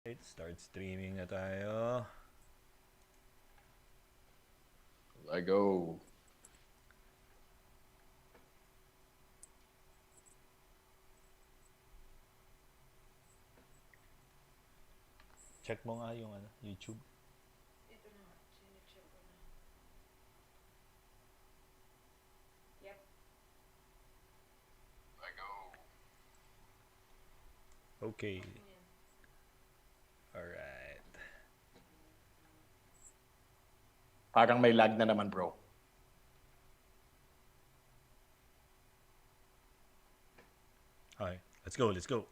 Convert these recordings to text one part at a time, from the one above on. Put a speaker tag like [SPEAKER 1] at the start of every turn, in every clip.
[SPEAKER 1] Right, start streaming na tayo.
[SPEAKER 2] I go.
[SPEAKER 1] Check mo nga yung YouTube.
[SPEAKER 3] Ito na nga, sinecheck ko na. Yep.
[SPEAKER 2] I go.
[SPEAKER 1] Okay.
[SPEAKER 3] Ayan.
[SPEAKER 1] Alright.
[SPEAKER 2] Parang may lag na naman, bro.
[SPEAKER 1] Okay, let's go, let's go.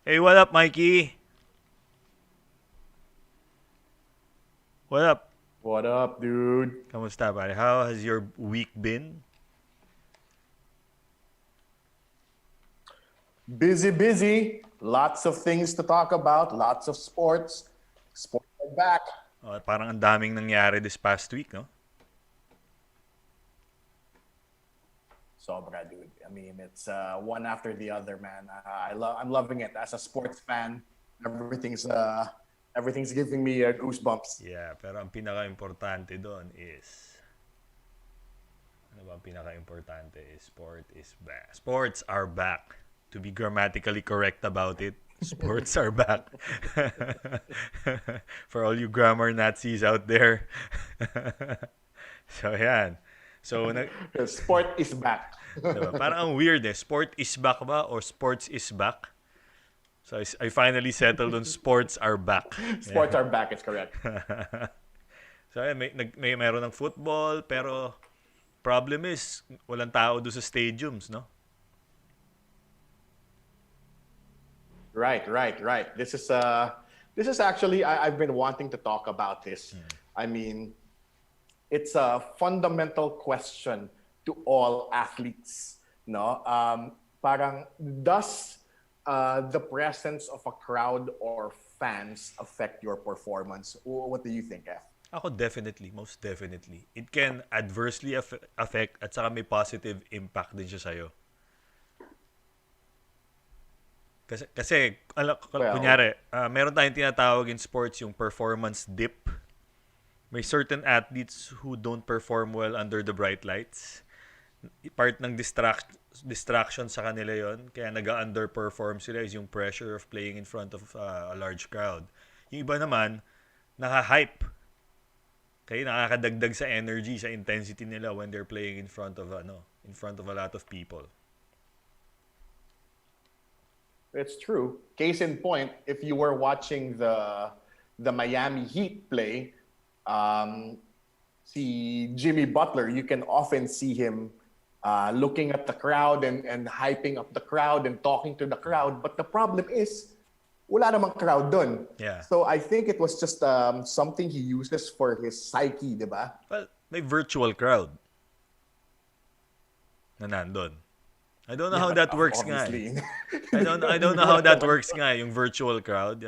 [SPEAKER 1] Hey, what up, Mikey? What up?
[SPEAKER 2] What up, dude?
[SPEAKER 1] Kamusta, pare? How has your week been?
[SPEAKER 2] Busy. Lots of things to talk about. Lots of sports. Sports are back.
[SPEAKER 1] Parang ang daming nangyari this past week, no?
[SPEAKER 2] Sobra, dude. I mean, it's one after the other, man. I'm loving it. As a sports fan, everything's giving me goosebumps.
[SPEAKER 1] Yeah, pero ang pinaka-importante doon is... Ano ba ang pinaka-importante is sport is back. Sports are back. To be grammatically correct about it, sports are back. For all you grammar Nazis out there. So, yan. So,
[SPEAKER 2] Sport is back.
[SPEAKER 1] diba? Parang ang weird eh. Sport is back ba? Or sports is back? So, I finally settled on sports are back.
[SPEAKER 2] Sports are back, it's correct.
[SPEAKER 1] So, ayan, meron ng football, pero problem is, walang tao doon sa stadiums, no?
[SPEAKER 2] Right. This is actually I've been wanting to talk about this. I mean, it's a fundamental question to all athletes. No, parang does the presence of a crowd or fans affect your performance? What do you think, F?
[SPEAKER 1] Ako definitely, most definitely. It can adversely affect at saka may positive impact din siya sa'yo. Kasi kunyari, meron tayong tinatawag in sports yung performance dip. May certain athletes who don't perform well under the bright lights. Part ng distraction sa kanila yon, kaya nag-underperform sila is yung pressure of playing in front of a large crowd. Yung iba naman, naka-hype. Kaya nakakadagdag sa energy, sa intensity nila when they're playing in front of a lot of people.
[SPEAKER 2] It's true. Case in point, if you were watching the Miami Heat play, see Jimmy Butler, you can often see him looking at the crowd and hyping up the crowd and talking to the crowd. But the problem is, wala namang crowd dun.
[SPEAKER 1] Yeah.
[SPEAKER 2] So I think it was just something he uses for his psyche, di ba?
[SPEAKER 1] Well, may virtual crowd na nandun. I don't know how that works nga. I don't know how that works nga yung virtual crowd.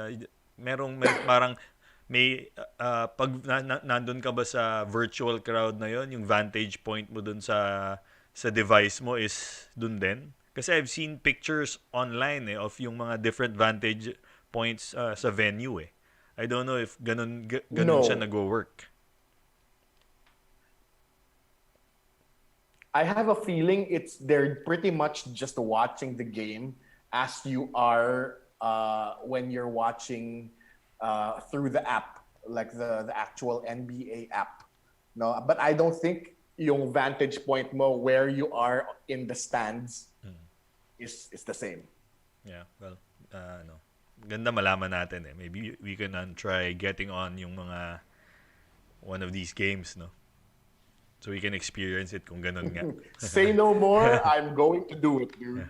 [SPEAKER 1] Parang pag nandun ka ba sa virtual crowd na yon, yung vantage point mo dun sa device mo is dun din. Kasi I've seen pictures online of yung mga different vantage points sa venue eh. I don't know if ganun siya nag-work.
[SPEAKER 2] I have a feeling they're pretty much just watching the game as you are when you're watching through the app, like the actual NBA app. No, but I don't think yung vantage point mo where you are in the stands is the same.
[SPEAKER 1] Yeah, well, ganda malaman natin eh. Maybe we can try getting on yung mga one of these games, no? So we can experience it kung ganun nga.
[SPEAKER 2] Say no more, I'm going to do it, dude.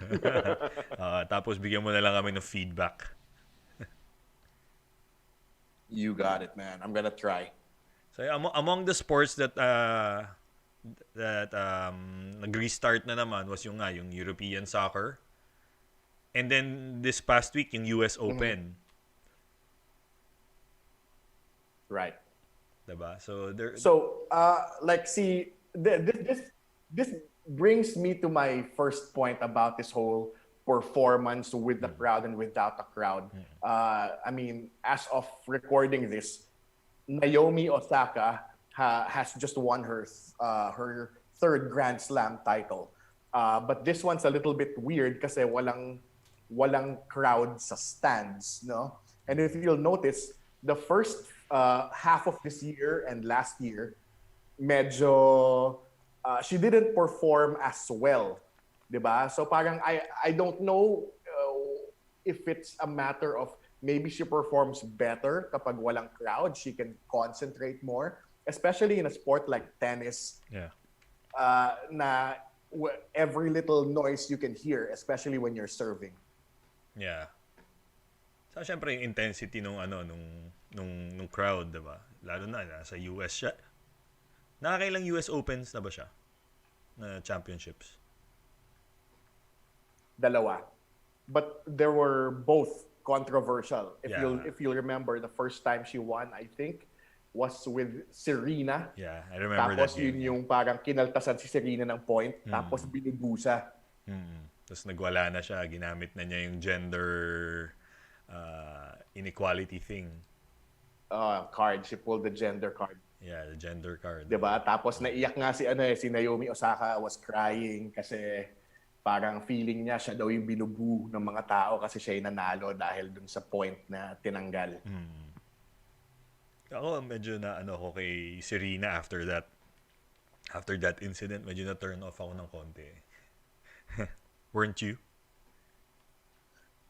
[SPEAKER 1] Tapos bigyan mo na lang kami ng feedback.
[SPEAKER 2] You got it, man. I'm gonna try.
[SPEAKER 1] So among the sports that nag-restart na naman was yung European soccer. And then this past week yung US Open.
[SPEAKER 2] Right.
[SPEAKER 1] Diba? So there
[SPEAKER 2] So, like, see, this brings me to my first point about this whole performance with the crowd and without the crowd. I mean, as of recording this, Naomi Osaka has just won her third Grand Slam title. But this one's a little bit weird kasi walang crowd sa stands, no? And if you'll notice, the first half of this year and last year, medyo she didn't perform as well, 'di ba? So parang I don't know if it's a matter of maybe she performs better kapag walang crowd, she can concentrate more, especially in a sport like tennis.
[SPEAKER 1] yeah.
[SPEAKER 2] Na every little noise you can hear, especially when you're serving.
[SPEAKER 1] Yeah. So syempre yung intensity nung crowd, 'di ba? Lalo na sa US siya. Nakakailang US Opens na ba siya? Na championships.
[SPEAKER 2] Dalawa. But there were both controversial.
[SPEAKER 1] Yeah.
[SPEAKER 2] If you'll remember, the first time she won, I think, was with Serena.
[SPEAKER 1] Yeah, I remember
[SPEAKER 2] Tapos
[SPEAKER 1] that game.
[SPEAKER 2] yun yung parang kinaltasan si Serena ng point, tapos binubusa.
[SPEAKER 1] Tapos nagwala na siya, ginamit na niya yung gender inequality thing.
[SPEAKER 2] Card, she pulled the gender card.
[SPEAKER 1] Yeah, the gender card.
[SPEAKER 2] 'Di ba? Tapos naiyak nga si Naomi Osaka was crying kasi parang feeling niya siya daw yung binubu ng mga tao kasi siya yung nanalo dahil dun sa point na tinanggal.
[SPEAKER 1] Ako medyo na ako kay Serena after that incident, medyo na turn off ako ng konti. Weren't you?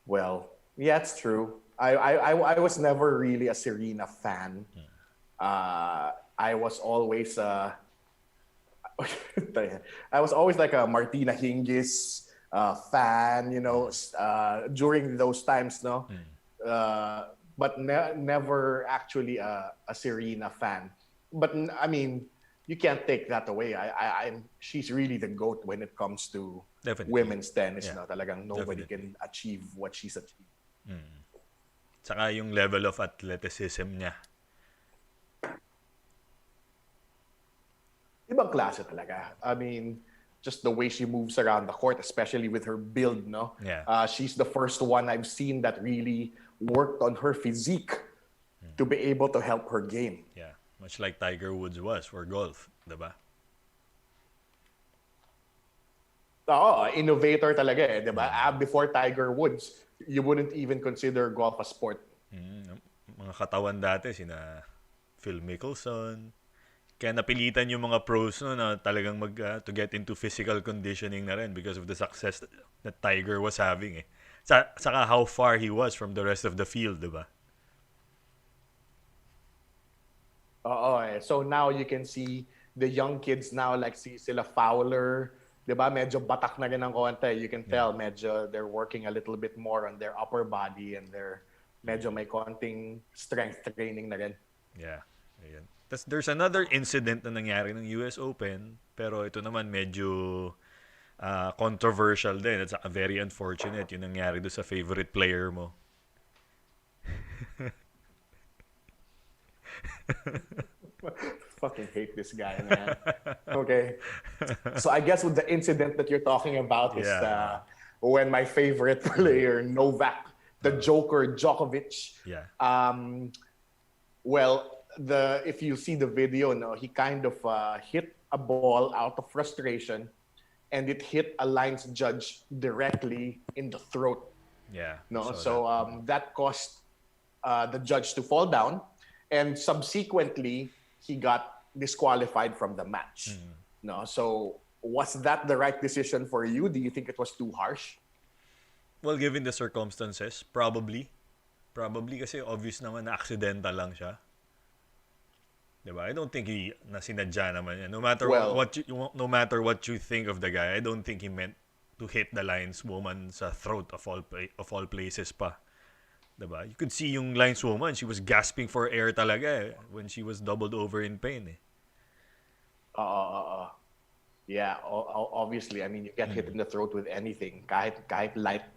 [SPEAKER 2] Well, yeah, it's true. I was never really a Serena fan. I was always I was always like a Martina Hingis fan, you know, during those times, no. But never actually a Serena fan. But I mean, you can't take that away. She's really the GOAT when it comes to
[SPEAKER 1] Definitely.
[SPEAKER 2] women's tennis.
[SPEAKER 1] Yeah.
[SPEAKER 2] No? Talagang nobody
[SPEAKER 1] Definitely.
[SPEAKER 2] can achieve what she's achieved.
[SPEAKER 1] Saka yung level of athleticism niya.
[SPEAKER 2] Ibang klase talaga. I mean, just the way she moves around the court, especially with her build, no?
[SPEAKER 1] Yeah.
[SPEAKER 2] She's the first one I've seen that really worked on her physique to be able to help her game.
[SPEAKER 1] Yeah. Much like Tiger Woods was for golf, diba?
[SPEAKER 2] Oo, innovator talaga eh, 'di ba? Before Tiger Woods, you wouldn't even consider golf a sport.
[SPEAKER 1] Mga katawan dati, sina Phil Mickelson. Kaya napilitan yung mga pros na talagang to get into physical conditioning na rin because of the success that Tiger was having eh. Saka how far he was from the rest of the field, diba?
[SPEAKER 2] Oo eh. So now you can see the young kids now like sila Fowler, 'di ba? Medyo batak na rin ng konti. You can tell medyo they're working a little bit more on their upper body and medyo may konting strength training na rin.
[SPEAKER 1] Yeah. Ayan. Tapos there's another incident na nangyari ng US Open, pero ito naman medyo controversial din. It's very unfortunate yung nangyari doon sa favorite player mo.
[SPEAKER 2] Fucking hate this guy, man. Okay. So I guess with the incident that you're talking about is when my favorite player, Novak, the Joker Djokovic,
[SPEAKER 1] Yeah.
[SPEAKER 2] well, if you see the video, no, he kind of hit a ball out of frustration and it hit a lines judge directly in the throat.
[SPEAKER 1] Yeah.
[SPEAKER 2] No, so that caused the judge to fall down, and subsequently he got disqualified from the match. No, so was that the right decision for you? Do you think it was too harsh?
[SPEAKER 1] Well, given the circumstances, probably. Probably kasi obvious naman na accidental lang siya. Diba? I don't think nasinadya naman yan. No matter what you think of the guy, I don't think he meant to hit the lineswoman sa throat of all places pa. Diba? You could see yung lineswoman, she was gasping for air talaga when she was doubled over in pain eh.
[SPEAKER 2] Yeah, obviously. I mean, you get hit in the throat with anything. Kahit light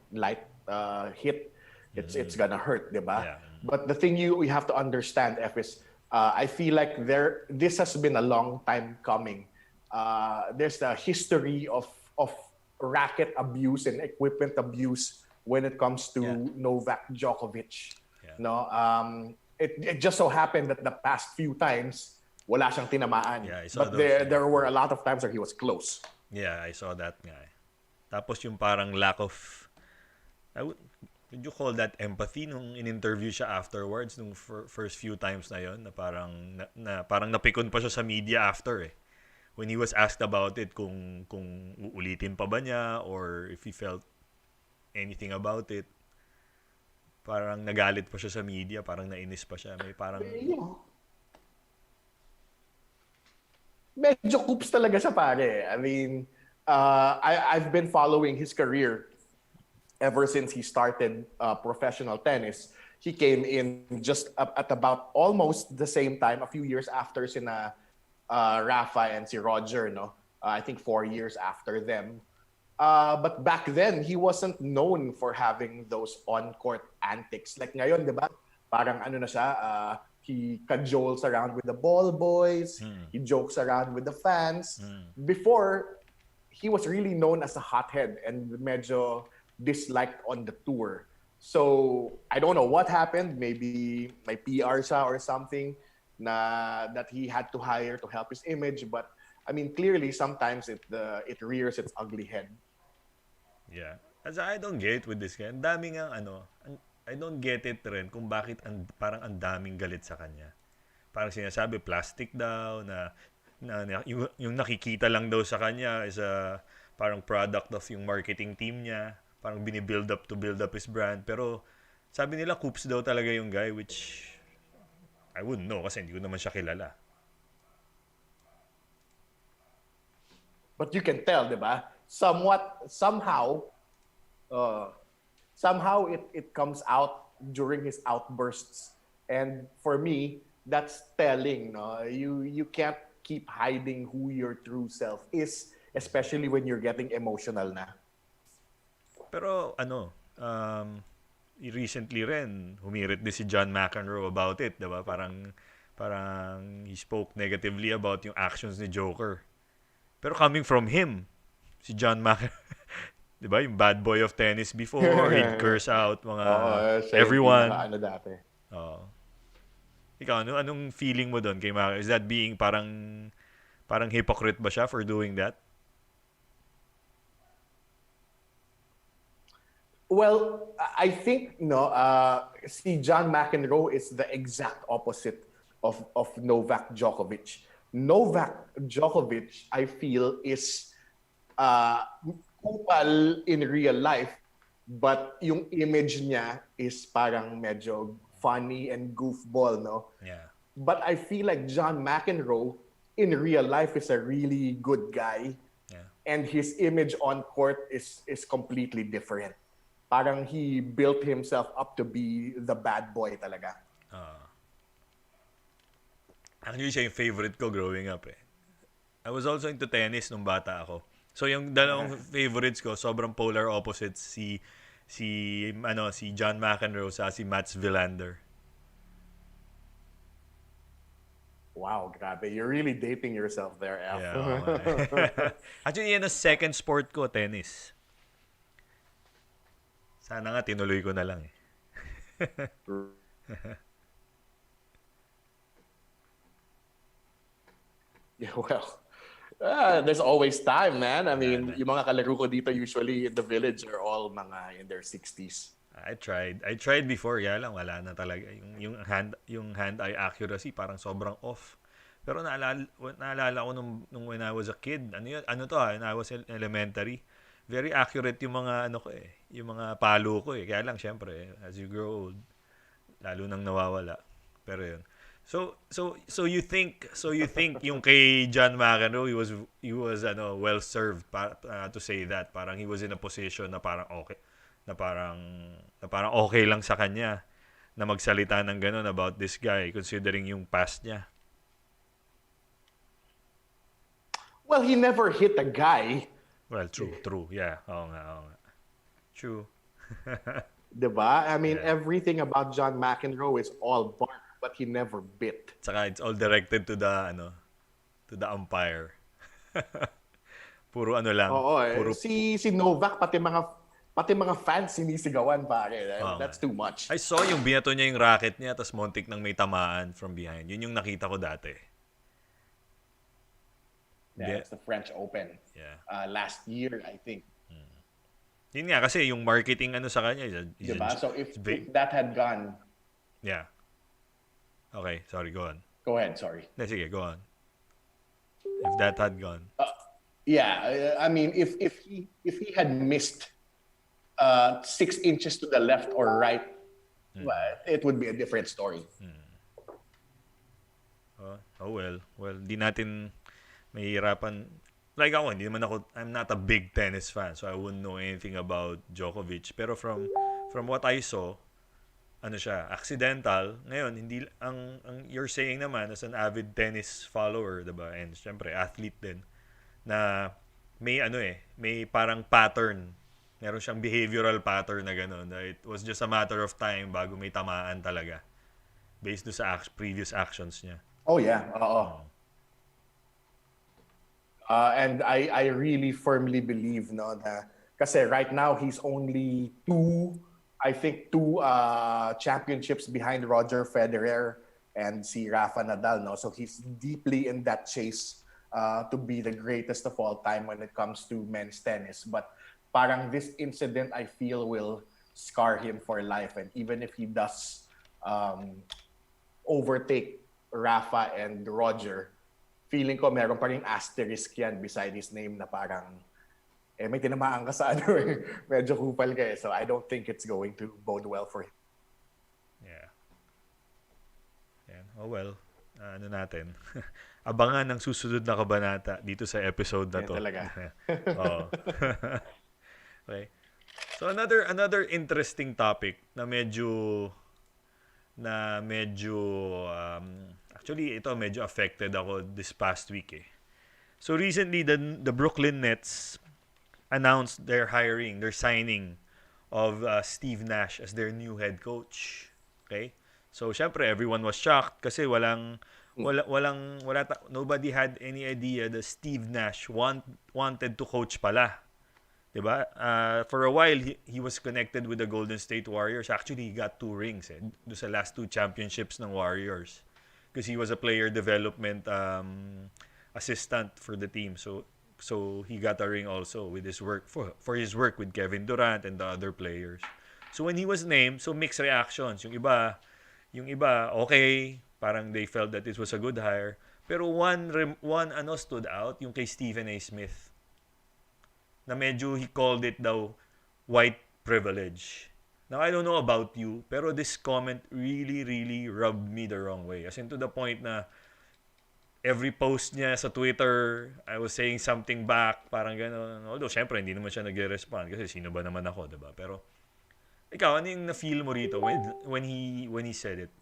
[SPEAKER 2] hit, it's gonna hurt, diba?
[SPEAKER 1] Yeah.
[SPEAKER 2] But the thing you have to understand, F, is I feel like this has been a long time coming. There's a history of racket abuse and equipment abuse when it comes
[SPEAKER 1] Yeah.
[SPEAKER 2] to Novak Djokovic.
[SPEAKER 1] Yeah.
[SPEAKER 2] No, it just so happened that the past few times wala siyang tinamaan,
[SPEAKER 1] Yeah, I saw
[SPEAKER 2] but
[SPEAKER 1] those. Yeah.
[SPEAKER 2] there were a lot of times where he was close.
[SPEAKER 1] Yeah, I saw that nga. Tapos yung parang lack of I would you call that empathy nung in-interview siya afterwards nung first few times na yon na parang parang napikon pa siya sa media after eh. When he was asked about it kung uulitin pa ba niya or if he felt anything about it, parang nagalit pa siya sa media, parang nainis pa siya. May parang
[SPEAKER 2] Yeah. Medyo coops talaga siya pare. I mean, I've been following his career ever since he started professional tennis. He came in just at about almost the same time, a few years after sina Rafa and si Roger, no? I think 4 years after them. But back then, he wasn't known for having those on-court antics. Like ngayon, di ba? Parang ano na siya, he cajoles around with the ball boys, he jokes around with the fans. Before, he was really known as a hothead and medyo disliked on the tour. So, I don't know what happened. Maybe may PR siya or something that he had to hire to help his image. But, I mean, clearly, sometimes it rears its ugly head.
[SPEAKER 1] yeah. As I don't get with this guy. Ang daming I don't get it rin kung bakit parang ang daming galit sa kanya. Parang sinasabi plastic daw na yung nakikita lang daw sa kanya is a parang product of yung marketing team niya. Parang bini-build up to build up his brand. Pero sabi nila Coops daw talaga yung guy, which I wouldn't know kasi hindi ko naman siya kilala.
[SPEAKER 2] But you can tell, di ba? Somehow it comes out during his outbursts. And for me, that's telling, no? You can't keep hiding who your true self is, especially when you're getting emotional na.
[SPEAKER 1] Pero recently rin, humirit din si John McEnroe about it, diba? Parang he spoke negatively about yung actions ni Joker. Pero coming from him, si John McEnroe, diba? Yung bad boy of tennis before, he'd curse out everyone.
[SPEAKER 2] Ano dati.
[SPEAKER 1] Ikaw, anong feeling mo doon kay McEnroe? Is that being parang hypocrite ba siya for doing that?
[SPEAKER 2] Well, I think si John McEnroe is the exact opposite of Novak Djokovic. Novak Djokovic, I feel, is kupal in real life, but yung image niya is parang medyo funny and goofball, no?
[SPEAKER 1] Yeah.
[SPEAKER 2] But I feel like John McEnroe in real life is a really good guy, and his image on court is completely different. Parang he built himself up to be the bad boy talaga.
[SPEAKER 1] Actually, siya yung favorite ko growing up eh. I was also into tennis nung bata ako. So yung dalawang favorites ko, sobrang polar opposites, si John McEnroe sa si Mats Wilander.
[SPEAKER 2] Wow, grabe. You're really dating yourself there, F.
[SPEAKER 1] Yeah. Actually, yan ang second sport ko, tennis. Sana nga tinuloy ko na lang eh.
[SPEAKER 2] Yeah, well, there's always time, man. I mean, yung mga kalaro ko dito usually in the village are all mga in their 60s.
[SPEAKER 1] I tried before, kaya lang wala na talaga yung hand-eye accuracy parang sobrang off. Pero naalala ko nung when I was a kid, when I was elementary, very accurate yung mga yung mga palo ko eh. Kaya lang syempre, as you grow old, lalo nang nawawala. Pero yun. So you think yung kay John McEnroe, he was well served to say that parang he was in a position na parang okay na parang okay lang sa kanya na magsalita ng ganun about this guy considering yung past niya.
[SPEAKER 2] Well, he never hit a guy.
[SPEAKER 1] Well, true. Yeah. Oo nga. True.
[SPEAKER 2] Diba? I mean, everything about John McEnroe is all bark. but he never bit.
[SPEAKER 1] Tsaka it's all directed to the umpire. Puro ano lang,
[SPEAKER 2] Oo,
[SPEAKER 1] puro
[SPEAKER 2] si Novak pati mga fans sinisigawan pare.
[SPEAKER 1] nga.
[SPEAKER 2] That's too much.
[SPEAKER 1] I saw yung binato niya yung racket niya tapos montik nang may tamaan from behind. Yun yung nakita ko dati.
[SPEAKER 2] Yeah, it's the French Open.
[SPEAKER 1] Yeah.
[SPEAKER 2] Last year, I think.
[SPEAKER 1] Yun nga kasi yung marketing sa kanya is
[SPEAKER 2] Diba? So if
[SPEAKER 1] big.
[SPEAKER 2] that had gone,
[SPEAKER 1] Yeah. Okay, sorry, go on.
[SPEAKER 2] go ahead. Sorry.
[SPEAKER 1] No, sige, go on. If that had gone.
[SPEAKER 2] Yeah, I mean, if he had missed 6 inches to the left or right, well, it would be a different story.
[SPEAKER 1] Oh well. Well, di natin mahihirapan. Like ako, I'm not a big tennis fan, so I wouldn't know anything about Djokovic. Pero from what I saw, siya, accidental. Ngayon, hindi ang you're saying naman as an avid tennis follower, 'di ba? And syempre athlete din na may may parang pattern. Meron siyang behavioral pattern na gano'n. Na it was just a matter of time bago may tamaan talaga. Based do sa previous actions niya.
[SPEAKER 2] Oh yeah, and I really firmly believe na kasi right now he's only I think two championships behind Roger Federer and si Rafa Nadal, no? So he's deeply in that chase to be the greatest of all time when it comes to men's tennis. But parang this incident I feel will scar him for life, and even if he does overtake Rafa and Roger, feeling ko meron pa rin asterisk yan beside his name na parang may tinamaan ka sa medyo kupal ka eh. So I don't think it's going to bode well for him.
[SPEAKER 1] Yeah. Yan. Oh well, natin. Abangan ang susunod na kabanata dito sa episode na to.
[SPEAKER 2] Talaga.
[SPEAKER 1] Oo. Okay. So another interesting topic na medyo actually ito medyo affected ako this past week eh. So recently the Brooklyn Nets announced their signing of Steve Nash as their new head coach. Okay? So syempre everyone was shocked kasi nobody had any idea that Steve Nash wanted to coach pala. 'Di ba? For a while he was connected with the Golden State Warriors. Actually, he got 2 rings do sa last 2 championships ng Warriors. Because he was a player development assistant for the team. So he got a ring also with his work for his work with Kevin Durant and the other players. So when he was named, so mixed reactions. Yung iba okay, parang they felt that it was a good hire. Pero one stood out, yung kay Stephen A. Smith. Na medyo he called it daw white privilege. Now, I don't know about you, pero this comment really, really rubbed me the wrong way. As in to the point na every post niya sa Twitter, I was saying something back, parang gano'n. Although, syempre, hindi naman siya nag-respond kasi sino ba naman ako, diba? Pero, ikaw, ano yung na-feel mo rito when he said it?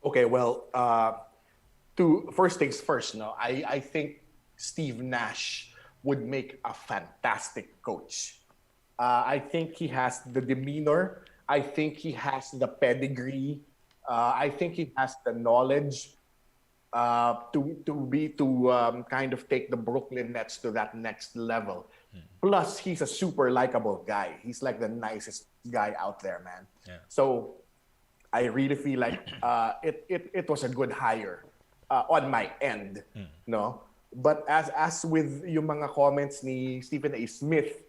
[SPEAKER 2] Okay, well, first things first, no. I think Steve Nash would make a fantastic coach. I think he has the demeanor. I think he has the pedigree. I think he has the knowledge to kind of take the Brooklyn Nets to that next level. Plus, he's a super likable guy. He's like the nicest guy out there, man.
[SPEAKER 1] Yeah.
[SPEAKER 2] So I really feel like it was a good hire. On my end, no? But as with yung mga comments ni Stephen A. Smith,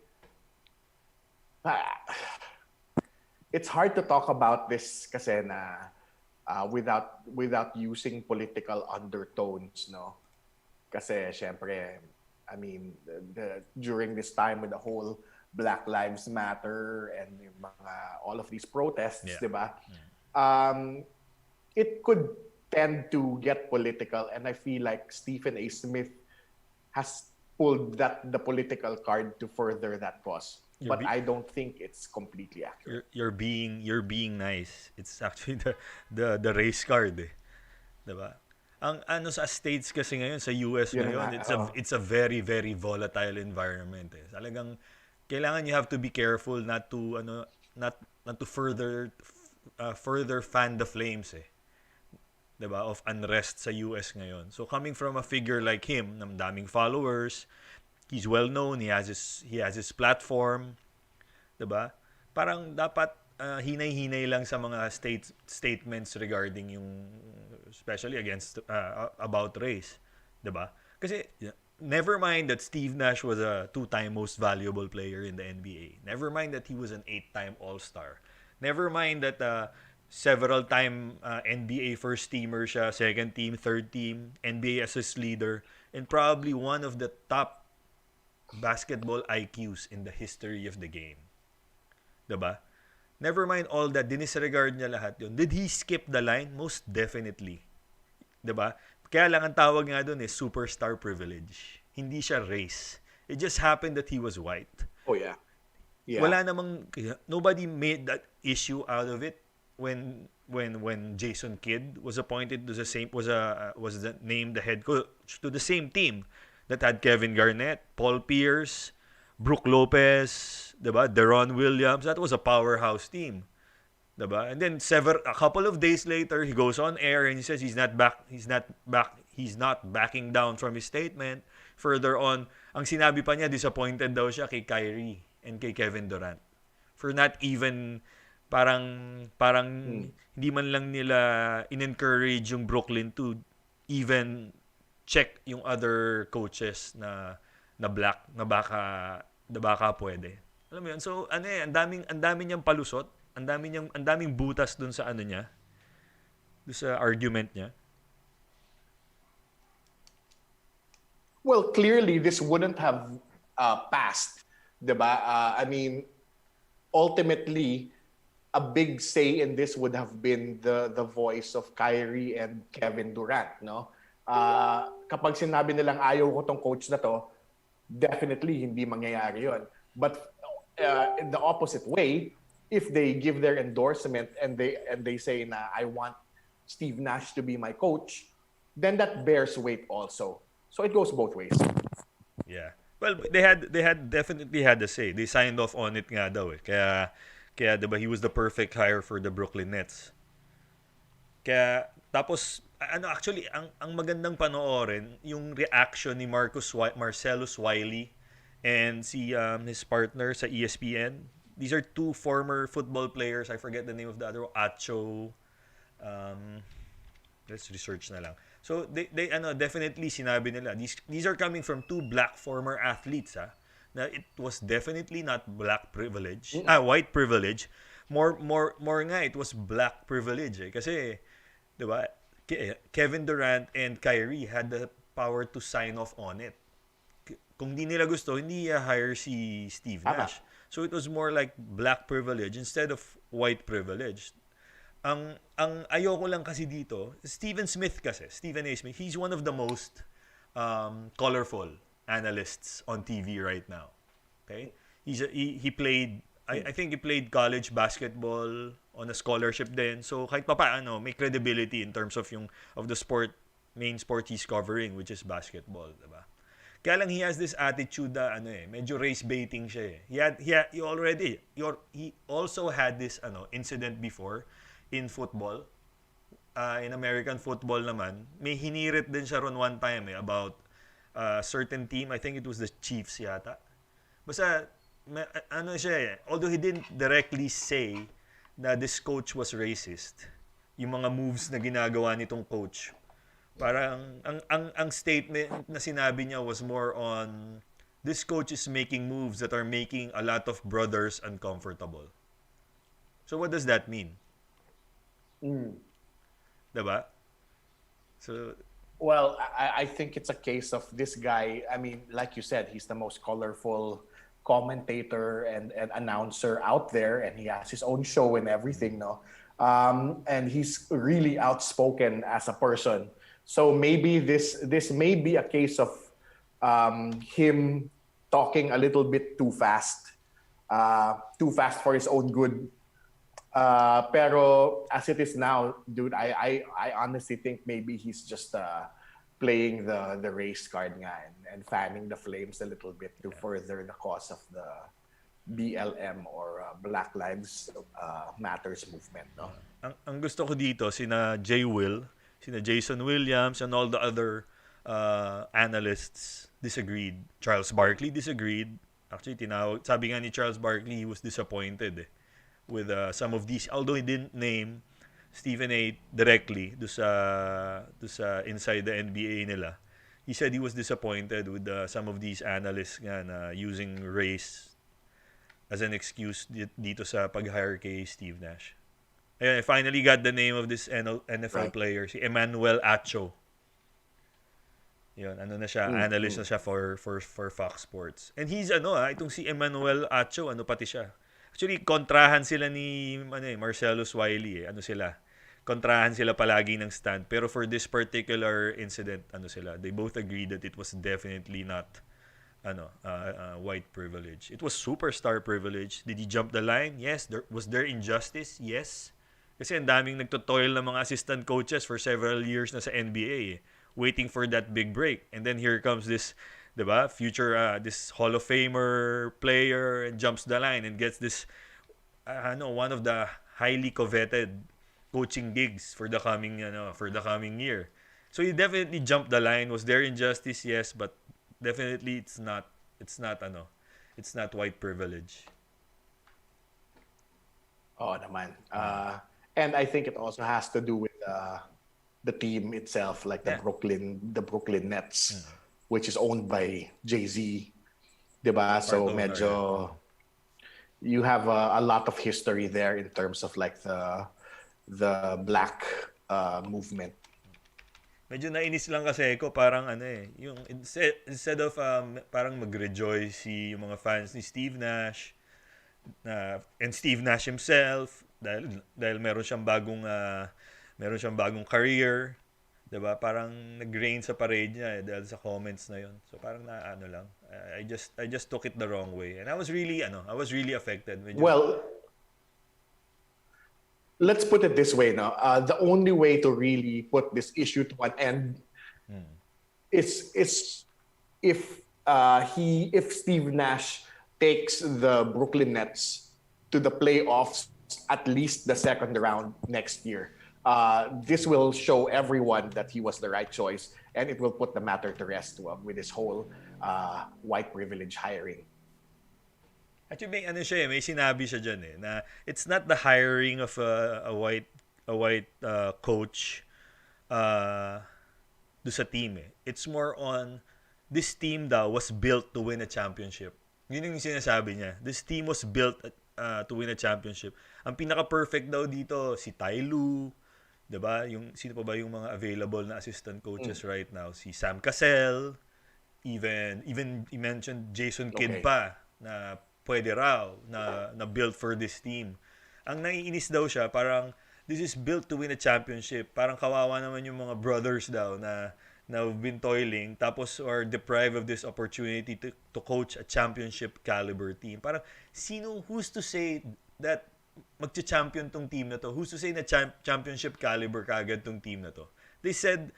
[SPEAKER 2] it's hard to talk about this kasi na without using political undertones, no? Kasi syempre, I mean, during this time with the whole Black Lives Matter and yung all of these protests,
[SPEAKER 1] yeah.
[SPEAKER 2] Diba? It could tend to get political, and I feel like Stephen A. Smith has pulled the political card to further that cause. But I don't think it's completely accurate.
[SPEAKER 1] You're being nice. It's actually the race card eh. 'Di ba? Ang sa states kasi ngayon sa US ngayon, it's a very very volatile environment eh. Talagang kailangan you have to be careful not to further fan the flames eh. 'Di ba? Of unrest sa US ngayon. So coming from a figure like him, ng daming followers, he's well known, he has his platform, 'di ba? Parang dapat hinay-hinay lang sa mga statements regarding yung especially against about race, 'di ba? Kasi never mind that Steve Nash was a two-time most valuable player in the NBA. Never mind that he was an eight-time All-Star. Never mind that several-time NBA first-teamer siya, second team, third team, NBA assist leader, and probably one of the top basketball IQs in the history of the game. Diba? Never mind all that, dinisregard niya lahat yun. Did he skip the line? Most definitely. Diba? Kaya lang ang tawag nga doon is superstar privilege. Hindi siya race. It just happened that he was white.
[SPEAKER 2] Oh yeah. Yeah.
[SPEAKER 1] Wala namang nobody made that issue out of it when Jason Kidd was appointed to the same named the head coach to the same team that had Kevin Garnett, Paul Pierce, Brook Lopez, 'di ba? Deron Williams. That was a powerhouse team. 'Di ba? And then a couple of days later, he goes on air and he says he's not backing down from his statement. Further on, ang sinabi pa niya, disappointed daw siya kay Kyrie and kay Kevin Durant for not even parang hindi man lang nila in-encourage yung Brooklyn to even check yung other coaches na black na baka pwede. Alam mo yun? So ang daming niyang palusot, ang daming butas dun sa niya. Dun sa argument niya.
[SPEAKER 2] Well, clearly this wouldn't have passed, 'di ba? I mean, ultimately, a big say in this would have been the voice of Kyrie and Kevin Durant, no? Kapag sinabi nilang ayaw ko tong coach na to, definitely hindi mangyayari 'yon. But in the opposite way, if they give their endorsement and they say na I want Steve Nash to be my coach, then that bears weight also. So it goes both ways.
[SPEAKER 1] Yeah. Well, they definitely had a say. They signed off on it nga daw eh. Kaya 'di ba, he was the perfect hire for the Brooklyn Nets. Kaya tapos actually ang magandang panoorin yung reaction ni Marcellus Wiley and his partner sa ESPN. These are two former football players. I forget the name of the other one. Acho. Let's research na lang. So they definitely sinabi nila these are coming from two black former athletes na it was definitely not black privilege, white privilege. More nga it was black privilege eh. Kasi 'di ba? Kevin Durant and Kyrie had the power to sign off on it. Kung di nila gusto, hindi hire si Steve Nash. So it was more like black privilege instead of white privilege. Ang ayoko lang kasi dito, Stephen A. Smith, he's one of the most colorful analysts on TV right now. Okay? He played I think he played college basketball on a scholarship din. So kahit papaano, may credibility in terms of the main sport he's covering, which is basketball, 'di ba? Kaya lang he has this attitude na medyo race baiting siya eh. He also had this incident before in football. In American football naman, may hinirit din siya ron one time about a certain team. I think it was the Chiefs yata. Basta siya eh. Although he didn't directly say na this coach was racist, yung mga moves na ginagawa nitong coach, parang ang statement na sinabi niya was more on this coach is making moves that are making a lot of brothers uncomfortable. So what does that mean? Diba? So
[SPEAKER 2] well, I think it's a case of this guy. I mean, like you said, he's the most colorful commentator and announcer out there, and he has his own show and everything, no? And he's really outspoken as a person. So maybe this may be a case of him talking a little bit too fast for his own good. Pero as it is now, dude, I honestly think maybe he's just playing the race card nga and fanning the flames a little bit to further the cause of BLM or Black Lives Matters movement, no?
[SPEAKER 1] Ang gusto ko dito, sina Jason Williams, and all the other analysts disagreed. Charles Barkley disagreed. Actually, sabi nga ni Charles Barkley, he was disappointed with some of these, although he didn't name Stephen A directly do sa inside the NBA nila. He said he was disappointed with some of these analysts nga na using race as an excuse dito sa pag-hire kay Steve Nash. Ayun, I finally got the name of this NFL player, si Emmanuel Acho. Yun, na siya, analyst na siya for Fox Sports. And he's itong si Emmanuel Acho, pati siya. Actually, kontrahan sila ni Marcellus Wiley sila. Kontrahan sila palagi ng stand. Pero for this particular incident, they both agreed that it was definitely not white privilege. It was superstar privilege. Did he jump the line? Yes. Was there injustice? Yes. Kasi ang daming nagtutoil ng mga assistant coaches for several years na sa NBA, waiting for that big break. And then here comes this, diba, future, this Hall of Famer player, and jumps the line and gets this, one of the highly coveted coaching gigs for the coming year. So he definitely jumped the line. Was there injustice? Yes, but definitely it's not white privilege.
[SPEAKER 2] Oh, naman. And I think it also has to do with the team itself, like the Brooklyn Nets, which is owned by Jay-Z, diba? So medyo you have a lot of history there in terms of like the black movement.
[SPEAKER 1] Medyo nainis lang kasi ako, parang yung instead of parang mag-rejoice yung mga fans ni Steve Nash and Steve Nash himself dahil meron siyang bagong career, 'di ba? Parang nag-rain sa parade niya dahil sa comments na 'yon. So parang lang. I just took it the wrong way. And I was really affected.
[SPEAKER 2] Well, let's put it this way now. The only way to really put this issue to an end is if Steve Nash takes the Brooklyn Nets to the playoffs, at least the second round next year. This will show everyone that he was the right choice, and it will put the matter to rest with this whole white privilege hiring.
[SPEAKER 1] Actually, may sinabi siya dyan na it's not the hiring of a white coach do sa team It's more on this team daw was built to win a championship. Yun yung sinasabi niya. This team was built to win a championship. Ang pinaka-perfect daw dito, si Ty Lue, diba? Sino pa ba yung mga available na assistant coaches right now? Si Sam Cassell, even he mentioned Jason Kidd pa, na pwede raw, na built for this team. Ang naiinis daw siya, parang, this is built to win a championship. Parang kawawa naman yung mga brothers daw na have been toiling tapos are deprived of this opportunity to coach a championship caliber team. Parang who's to say that magcha-champion tong team na to? Who's to say na championship caliber kagad tong team na to? They said,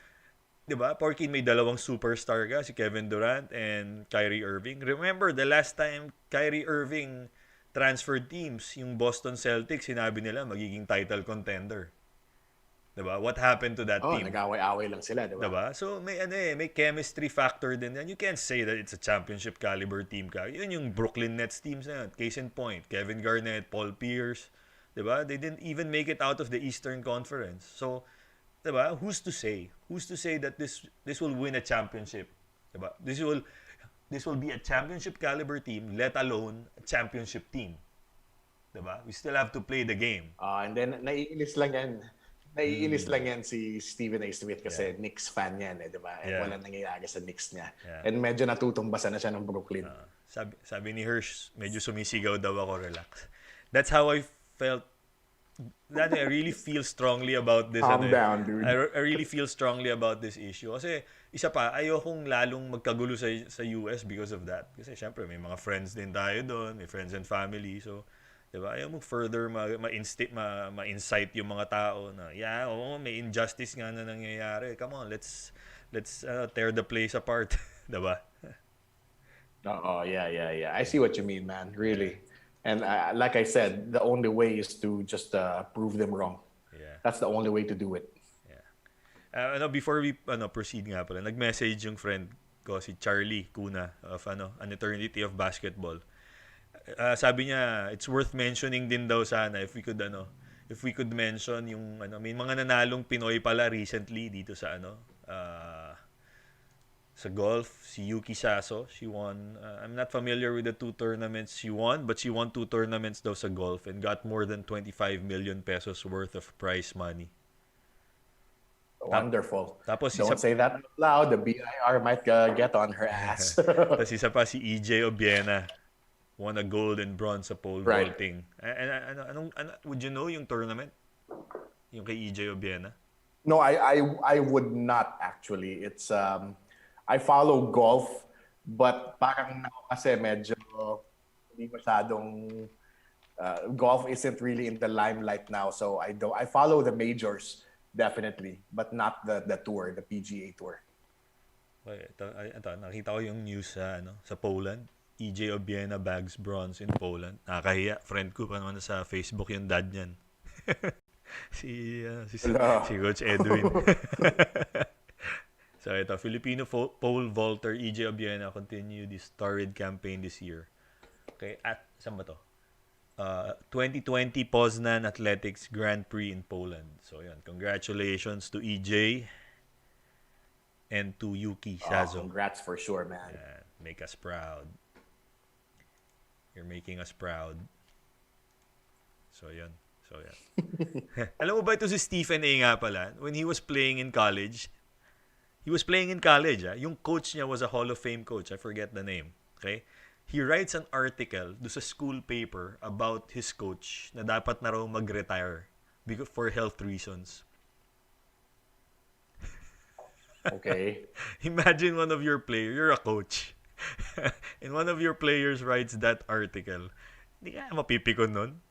[SPEAKER 1] 'di ba? Porkin may dalawang superstar ka, si Kevin Durant and Kyrie Irving. Remember the last time Kyrie Irving transferred teams, yung Boston Celtics, sinabi nila magiging title contender. Diba? What happened to that team?
[SPEAKER 2] Nag-away-away lang sila,
[SPEAKER 1] diba? So may chemistry factor din. And you can't say that it's a championship caliber team ka. Yun yung Brooklyn Nets teams na yun. Case in point, Kevin Garnett, Paul Pierce, diba? They didn't even make it out of the Eastern Conference. So, diba? Who's to say? Who's to say that this will win a championship? Diba? This will be a championship caliber team, let alone a championship team. Diba? We still have to play the game.
[SPEAKER 2] And then naiinis lang yan si Stephen A. Smith kasi Knicks fan yan di ba? And wala nangyayari sa Knicks niya. And medyo natutumbasan na siya ng Brooklyn.
[SPEAKER 1] Sabi ni Hirsch, medyo sumisigaw daw ako, relax. That's how I felt. I really feel strongly about this.
[SPEAKER 2] Calm down, dude.
[SPEAKER 1] I really feel strongly about this issue. Kasi isa pa, ayokong lalong magkagulo sa US because of that. Kasi syempre, may mga friends din tayo doon, may friends and family. So, diba? Ayaw mo further ma-incite yung mga tao na, may injustice nga na nangyayari. Come on, let's tear the place apart. Diba?
[SPEAKER 2] Yeah. I see what you mean, man. Really. And like I said, the only way is to just prove them wrong.
[SPEAKER 1] Yeah.
[SPEAKER 2] That's the only way to do it.
[SPEAKER 1] Yeah. Before we proceed nga pala, nag-message yung friend ko si Charlie Kuna of An Eternity of Basketball. Sabi niya, it's worth mentioning din daw sana if we could mention yung may mga nanalong Pinoy pala recently dito sa sa golf, si Yuki Saso. She won, I'm not familiar with the two tournaments she won, but she won two tournaments daw sa golf and got more than 25 million pesos worth of prize money.
[SPEAKER 2] Wonderful.
[SPEAKER 1] Tapos
[SPEAKER 2] Don't say that out loud. The BIR might get on her ass.
[SPEAKER 1] Tapos isa pa si EJ Obiena. Won a gold and bronze sa pole
[SPEAKER 2] Right.
[SPEAKER 1] vaulting. Would you know yung tournament? Yung kay EJ Obiena?
[SPEAKER 2] No, I would not actually. It's I follow golf, but parang ako kasi medyo hindi masyadong golf isn't really in the limelight now, so I follow the majors definitely, but not the tour, the PGA tour.
[SPEAKER 1] Okay, ito, nakita ko yung news sa Poland. EJ Obiena bags bronze in Poland. Nakakahiya. Friend ko pa naman sa Facebook yung dad niyan. si Coach Edwin. So ito, Filipino pole vaulter EJ Obiena continued his torrid campaign this year. Okay, at saan ba to? 2020 Poznan Athletics Grand Prix in Poland. So yan, congratulations to EJ and to Yuki Sazo.
[SPEAKER 2] Congrats for sure, man.
[SPEAKER 1] Yan, make us proud. You're making us proud. So yan. Alam mo ba ito si Stephen A nga pala? When he was playing in college, yung coach niya was a Hall of Fame coach. I forget the name. Okay? He writes an article do sa school paper about his coach na dapat na raw mag-retire for health reasons.
[SPEAKER 2] Okay.
[SPEAKER 1] Imagine one of your players, you're a coach, and one of your players writes that article. Hindi ka mapipikon nun?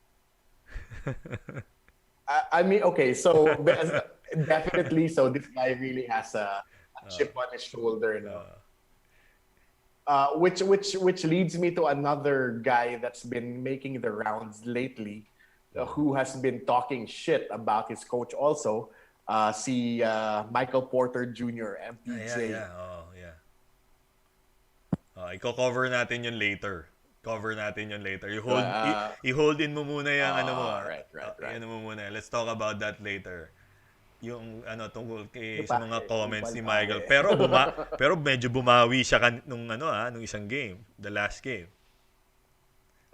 [SPEAKER 2] I mean, okay, so definitely, so this guy really has a chip on his shoulder, no? Which leads me to another guy that's been making the rounds lately, who has been talking shit about his coach also. Si Michael Porter Jr., MPJ.
[SPEAKER 1] Iko-cover natin yun later. I-hold in mo muna yung
[SPEAKER 2] Right.
[SPEAKER 1] Ano mo muna. Let's talk about that later. Yung tungkol sa mga comments ni Michael. Pero medyo bumawi siya nung isang game, the last game.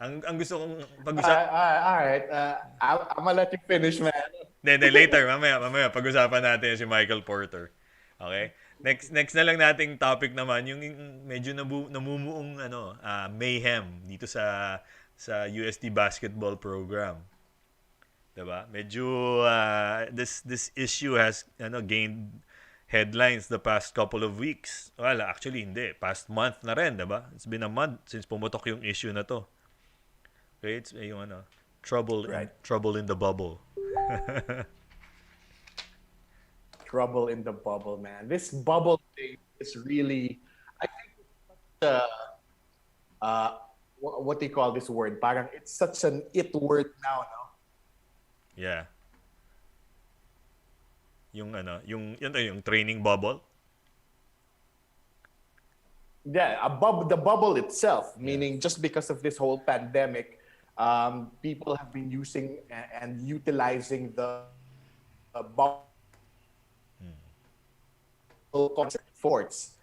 [SPEAKER 1] Ang gusto kong pag-usapan.
[SPEAKER 2] All right. I'm gonna let you finish, man.
[SPEAKER 1] Then later, mamaya pag-usapan natin si Michael Porter. Okay? Next na lang nating topic naman yung medyo namumuong mayhem dito sa USD basketball program. 'Di ba? Medyo this issue has gained headlines the past couple of weeks. Well, actually hindi, past month na rin, 'di ba? It's been a month since pumutok yung issue na to. Okay, it's yung trouble in the bubble.
[SPEAKER 2] Trouble in the bubble, man. This bubble thing is really, I think, what do you call this word? Parang it's such an it word now, no?
[SPEAKER 1] Yeah. Yung training bubble.
[SPEAKER 2] Yeah, the bubble itself, meaning just because of this whole pandemic, people have been using and utilizing the bubble forts.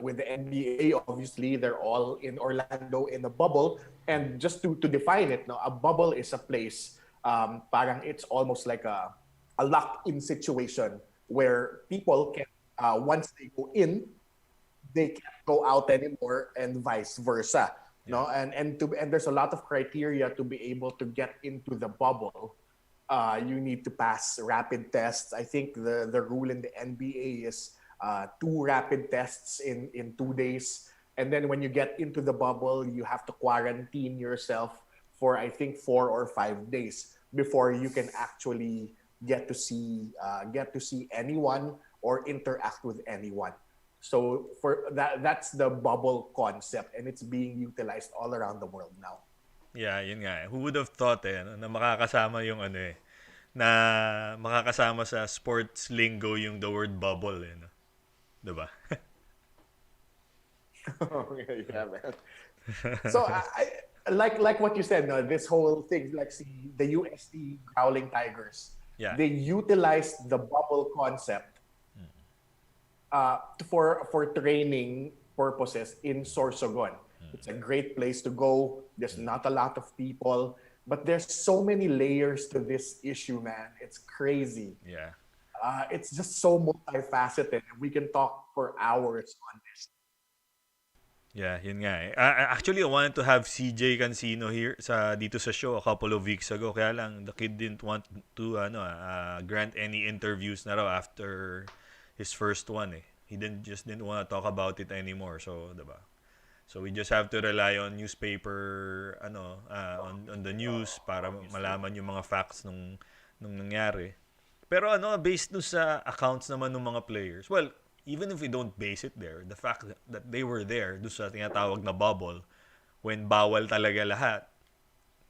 [SPEAKER 2] With the NBA, obviously, they're all in Orlando in a bubble. And just to define it, no, a bubble is a place, parang it's almost like a locked-in situation where people can, once they go in, they can't go out anymore, and vice versa. No, and there's a lot of criteria to be able to get into the bubble. You need to pass rapid tests. I think the rule in the NBA is 2 rapid tests in 2 days. And then when you get into the bubble, you have to quarantine yourself for, I think, 4 or 5 days before you can actually get to see anyone or interact with anyone. So for that's the bubble concept, and it's being utilized all around the world now.
[SPEAKER 1] Yeah, yun nga. Who would have thought na makakasama yung ano na makakasama sa sports lingo yung the word bubble no? 'Di ba?
[SPEAKER 2] Yeah, man. So like what you said, no, this whole thing, like see the UST Growling Tigers,
[SPEAKER 1] Yeah.
[SPEAKER 2] they utilized the bubble concept for training purposes in Sorsogon. It's a great place to go. There's not a lot of people, but there's so many layers to this issue, man. It's crazy.
[SPEAKER 1] Yeah.
[SPEAKER 2] It's just so multifaceted. We can talk for hours on this.
[SPEAKER 1] Yeah, yun nga actually, I wanted to have CJ Cancino here dito sa show a couple of weeks ago. Kaya lang, the kid didn't want to grant any interviews na raw after his first one eh. He didn't want to talk about it anymore. So, diba? So we just have to rely on newspaper on the news para malaman yung mga facts nung nangyari. Pero based no sa accounts naman ng mga players, well, even if we don't base it there, the fact that they were there do sa tinatawag na bubble when bawal talaga lahat.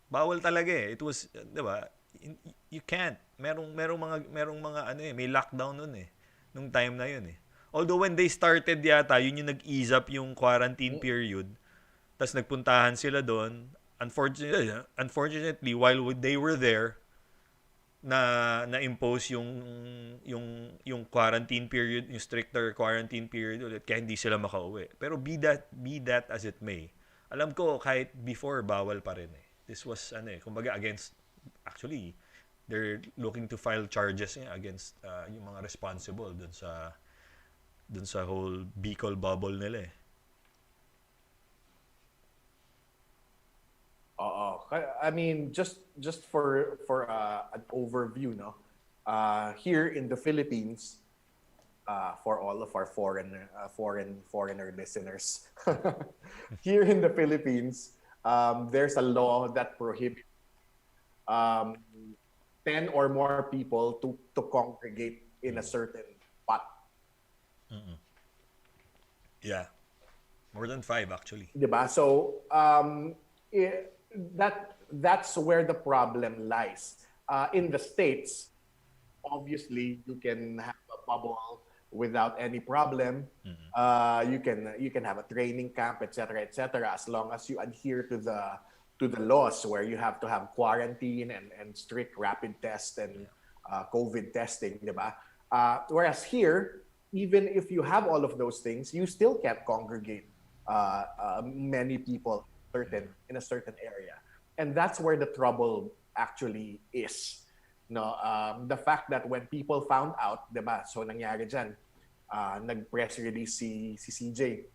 [SPEAKER 1] Bawal talaga eh. It was, 'di ba? You can't. Merong mga may lockdown noon eh. Nung time na yun eh. Although when they started yata, yun yung nag-ease up yung quarantine period. Tapos nagpuntahan sila doon. Unfortunately, while they were there, na-impose yung quarantine period, yung stricter quarantine period ulit kaya hindi sila makauwi. Pero be that as it may. Alam ko kahit before bawal pa rin eh. This was kumbaga against actually they're looking to file charges against yung mga responsible dun sa whole Bicol bubble nila eh.
[SPEAKER 2] I mean, just for an overview, no. Here in the Philippines, for all of our foreigner listeners, here in the Philippines, there's a law that prohibits um, 10 or more people to congregate in a certain spot.
[SPEAKER 1] Yeah. More than 5 actually.
[SPEAKER 2] Diba? So that's where the problem lies. In the States, obviously you can have a bubble without any problem. You can have a training camp, etc., as long as you adhere to the laws where you have to have quarantine and strict rapid test and COVID testing, diba? Whereas here, even if you have all of those things, you still can't congregate many people in a certain area, and that's where the trouble actually is. No, the fact that when people found out, diba? So nangyari diyan, nag-press release si CJ.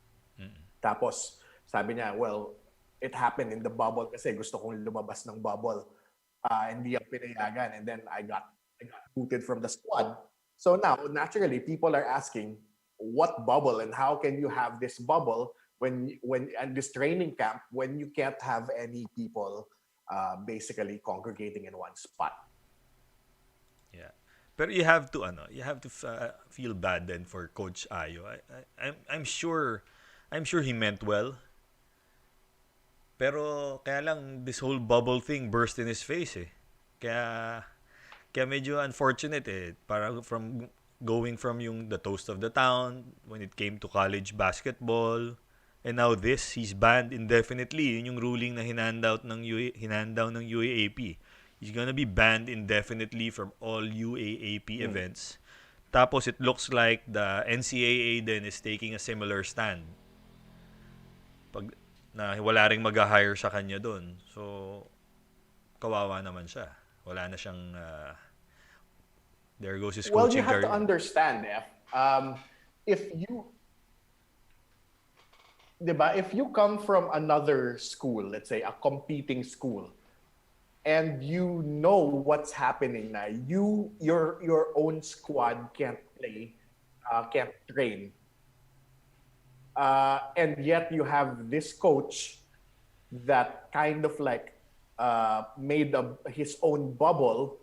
[SPEAKER 2] Tapos sabi niya, well, it happened in the bubble kasi gusto kong lumabas ng bubble. Hindi ang pinayagan, and then I got booted from the squad. So now, naturally, people are asking, what bubble and how can you have this bubble when and this training camp when you can't have any people basically congregating in one spot?
[SPEAKER 1] Yeah. Pero you have to feel bad then for Coach Ayo. I'm sure he meant well. Pero kaya lang this whole bubble thing burst in his face eh. Kaya kaya medyo unfortunate eh. Parang going from yung the toast of the town when it came to college basketball, and now he's banned indefinitely. Yun yung ruling na hinandown ng UAAP. He's gonna be banned indefinitely from all UAAP events. Tapos it looks like the NCAA then is taking a similar stand. Pag na wala ring mag-hire sa kanya doon. So kawawa naman siya. Wala na siyang there goes his
[SPEAKER 2] Well, you
[SPEAKER 1] coaching
[SPEAKER 2] have to
[SPEAKER 1] career.
[SPEAKER 2] understand, if you, diba, if you come from another school, let's say a competing school, and you know what's happening na your own squad can't play, can't train, and yet you have this coach that kind of like made his own bubble,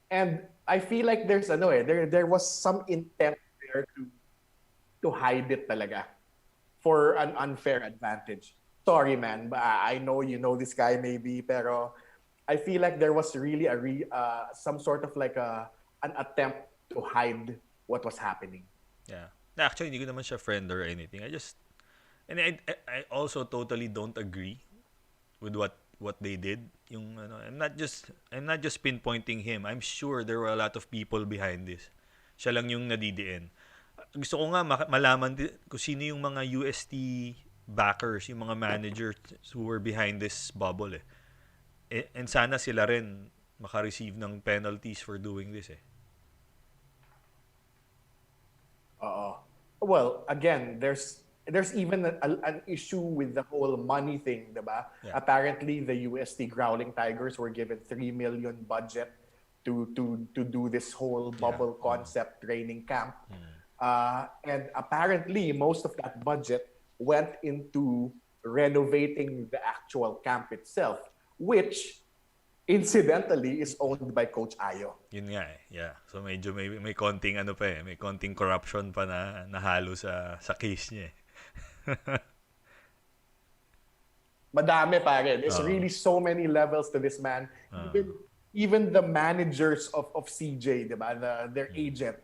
[SPEAKER 2] and I feel like there was some intent there to hide it talaga for an unfair advantage. sorry man, but I know you know this guy maybe, pero I feel like there was really some sort of like an attempt to hide what was happening.
[SPEAKER 1] Yeah. Actually, hindi ko naman siya friend or anything. And I also totally don't agree with what they did. Yung ano, I'm not just pinpointing him. I'm sure there were a lot of people behind this. Siya lang yung nadidiin. Gusto ko nga malaman kung sino yung mga UST backers, yung mga managers who were behind this bubble eh. And sana sila rin maka-receive ng penalties for doing this eh.
[SPEAKER 2] Well, again, there's even an issue with the whole money thing, diba?
[SPEAKER 1] Yeah.
[SPEAKER 2] Apparently, the UST Growling Tigers were given 3 million budget to do this whole bubble concept training camp, and apparently most of that budget went into renovating the actual camp itself, which incidentally is owned by Coach Ayo.
[SPEAKER 1] Yun nga eh. Yeah. So medyo may konting ano pa eh, may konting corruption pa na nahalo sa case niya eh.
[SPEAKER 2] Madami pare. There's really so many levels to this man. Even the managers of CJ, diba? Their agent.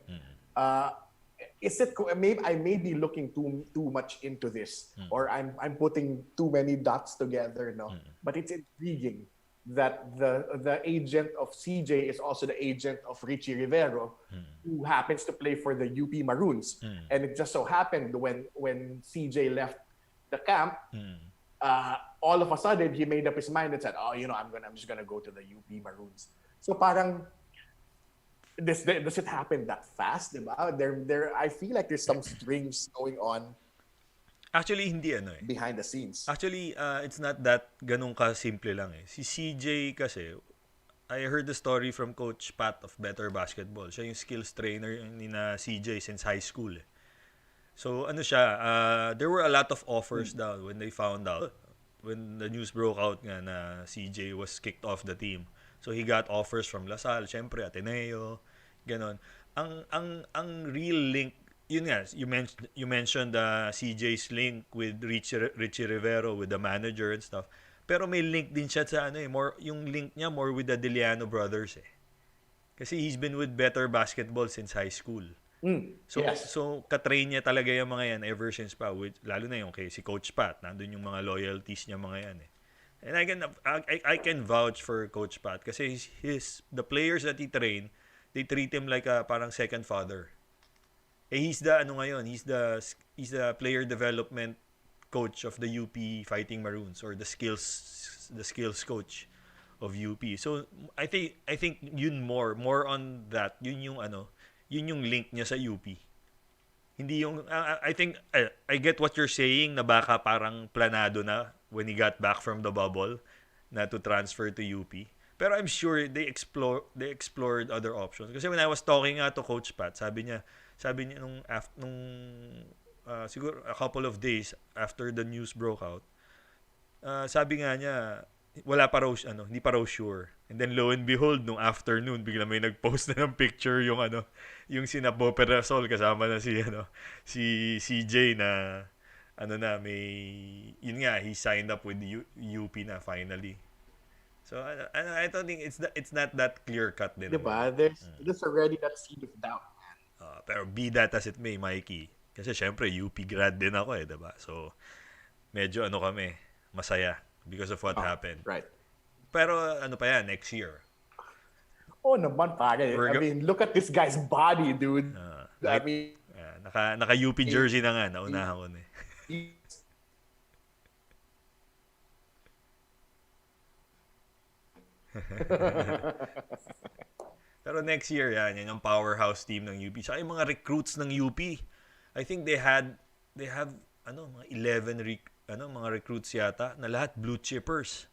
[SPEAKER 2] Is it maybe I may be looking too much into this, or I'm putting too many dots together, no? But it's intriguing that the agent of CJ is also the agent of Richie Rivero, who happens to play for the UP Maroons. And it just so happened when CJ left the camp, all of a sudden he made up his mind and said, "Oh, I'm just gonna go to the UP Maroons." So parang does it happen that fast, diba? I feel like there's some strings going on
[SPEAKER 1] Actually, hindi ano eh.
[SPEAKER 2] behind the scenes.
[SPEAKER 1] Actually, it's not that ganun ka simple lang eh. Si CJ kasi, I heard the story from Coach Pat of Better Basketball. Siya yung skills trainer ni na CJ since high school eh. So ano siya, there were a lot of offers daw when they found out, when the news broke out nga na CJ was kicked off the team. So he got offers from LaSalle, syempre Ateneo, ganon. Ang real link, yun nga, you mentioned CJ's link with Richie Rivero, with the manager and stuff. Pero may link din siya sa ano eh, more yung link niya more with the Deliano brothers eh. Kasi he's been with Better Basketball since high school. So
[SPEAKER 2] Yes.
[SPEAKER 1] so katrain niya talaga yung mga yan ever since pa, lalo na yung kay si Coach Pat, nandun yung mga loyalties niya mga yan eh. And I can vouch for Coach Pat kasi the players that he train, they treat him like a parang second father. Eh he's the ano ngayon, he's the player development coach of the UP Fighting Maroons, or the skills coach of UP. So I think yun more on that, yun yung link niya sa UP. Hindi yung I think I get what you're saying na baka parang planado na when he got back from the bubble na to transfer to UP. Pero I'm sure they explored other options. Kasi when I was talking to Coach Pat, sabi niya nung siguro a couple of days after the news broke out, sabi nga niya wala pa raw hindi pa raw sure. And then lo and behold, nung afternoon, bigla may nag-post na ng picture yung sina Bo Perasol kasama na si CJ na yun nga, he signed up with UP na finally. So I don't think it's not that clear cut din.
[SPEAKER 2] Diba? There's already that seed of doubt.
[SPEAKER 1] Pero be that as it may, Mikey, kasi syempre UP grad din ako eh, diba? So medyo kami, masaya because of what happened.
[SPEAKER 2] Right.
[SPEAKER 1] Pero ano pa yan, next year.
[SPEAKER 2] Oh naman pare. I mean, look at this guy's body, dude. I mean,
[SPEAKER 1] naka UP jersey na nga, naunahan ko na eh. Pero next year, yan yung powerhouse team ng UP. Saka yung mga recruits ng UP. I think they have mga 11 mga recruits yata na lahat blue chippers.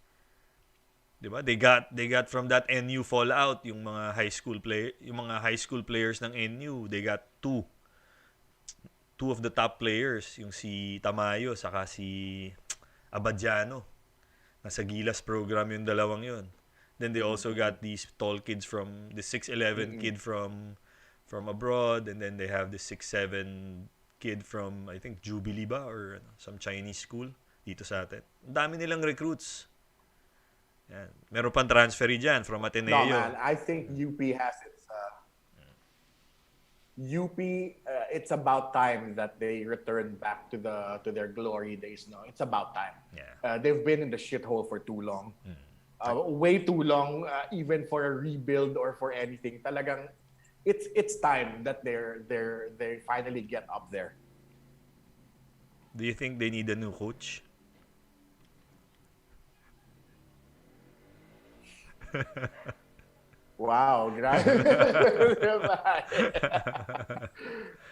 [SPEAKER 1] 'Di ba? They got from that NU fallout yung mga high school players ng NU. They got two of the top players, yung si Tamayo saka si Abadiano. Nasa Gilas program yung dalawang yun. Then they also got these tall kids from the 6'11" kid from abroad, and then they have the 6'7" kid from I think Jubilee ba or some Chinese school. dito sa atin. Ang dami nilang recruits. Yan. Meron pang transferee dyan from
[SPEAKER 2] No,
[SPEAKER 1] Ateneo.
[SPEAKER 2] man. I think UP has its UP. It's about time that they return back to their glory days. No, it's about time.
[SPEAKER 1] Yeah.
[SPEAKER 2] They've been in the shithole for too long. Way too long, even for a rebuild or for anything. Talagang, it's time that they finally get up there.
[SPEAKER 1] Do you think they need a new coach?
[SPEAKER 2] Wow, grabe.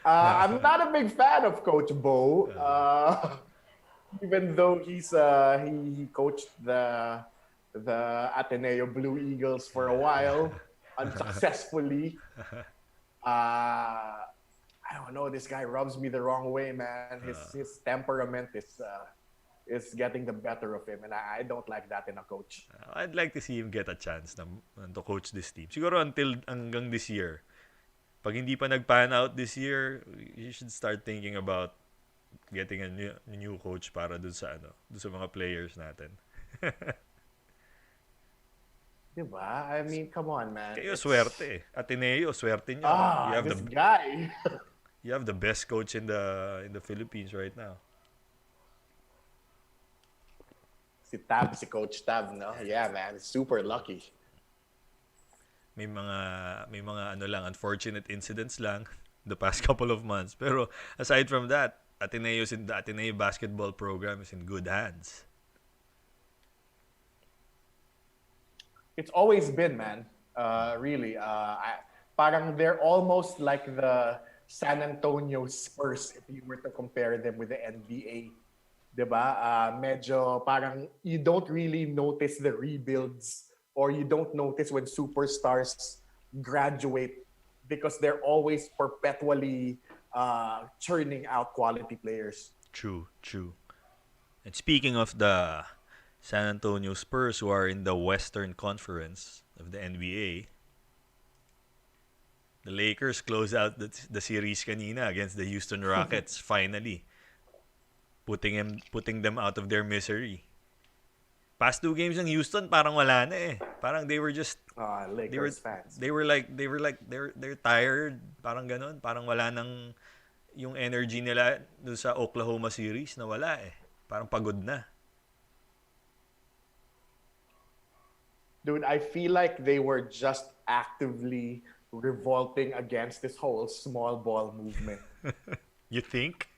[SPEAKER 2] I'm not a big fan of Coach Bo. Even though he coached the Ateneo Blue Eagles for a while, unsuccessfully. I don't know. This guy rubs me the wrong way, man. His temperament is getting the better of him, and I don't like that in a coach.
[SPEAKER 1] I'd like to see him get a chance to coach this team. Siguro until hanggang this year. Pag hindi pa nag-pan out this year, you should start thinking about getting a new coach para dun sa mga players natin.
[SPEAKER 2] Diba? I mean, come on, man.
[SPEAKER 1] Kayo swerte eh. Ateneo, swerte nyo.
[SPEAKER 2] This guy.
[SPEAKER 1] You have the best coach in the Philippines right now.
[SPEAKER 2] Si Coach Tab, no? Yeah, man. Super lucky.
[SPEAKER 1] May mga unfortunate incidents lang the past couple of months. Pero aside from that, the Ateneo basketball program is in good hands.
[SPEAKER 2] It's always been, man. Really. Parang they're almost like the San Antonio Spurs if you were to compare them with the NBA. Diba? Medyo parang you don't really notice the rebuilds or you don't notice when superstars graduate because they're always perpetually churning out quality players.
[SPEAKER 1] True. And speaking of the San Antonio Spurs who are in the Western Conference of the NBA, the Lakers close out the series kanina against the Houston Rockets finally. Putting them out of their misery. Past 2 games ng Houston parang wala na eh. Parang they were just
[SPEAKER 2] Lakers fans.
[SPEAKER 1] They're tired, parang ganun, parang wala nang yung energy nila dun sa Oklahoma series na wala eh. Parang pagod na.
[SPEAKER 2] Dude, I feel like they were just actively revolting against this whole small ball movement.
[SPEAKER 1] You think?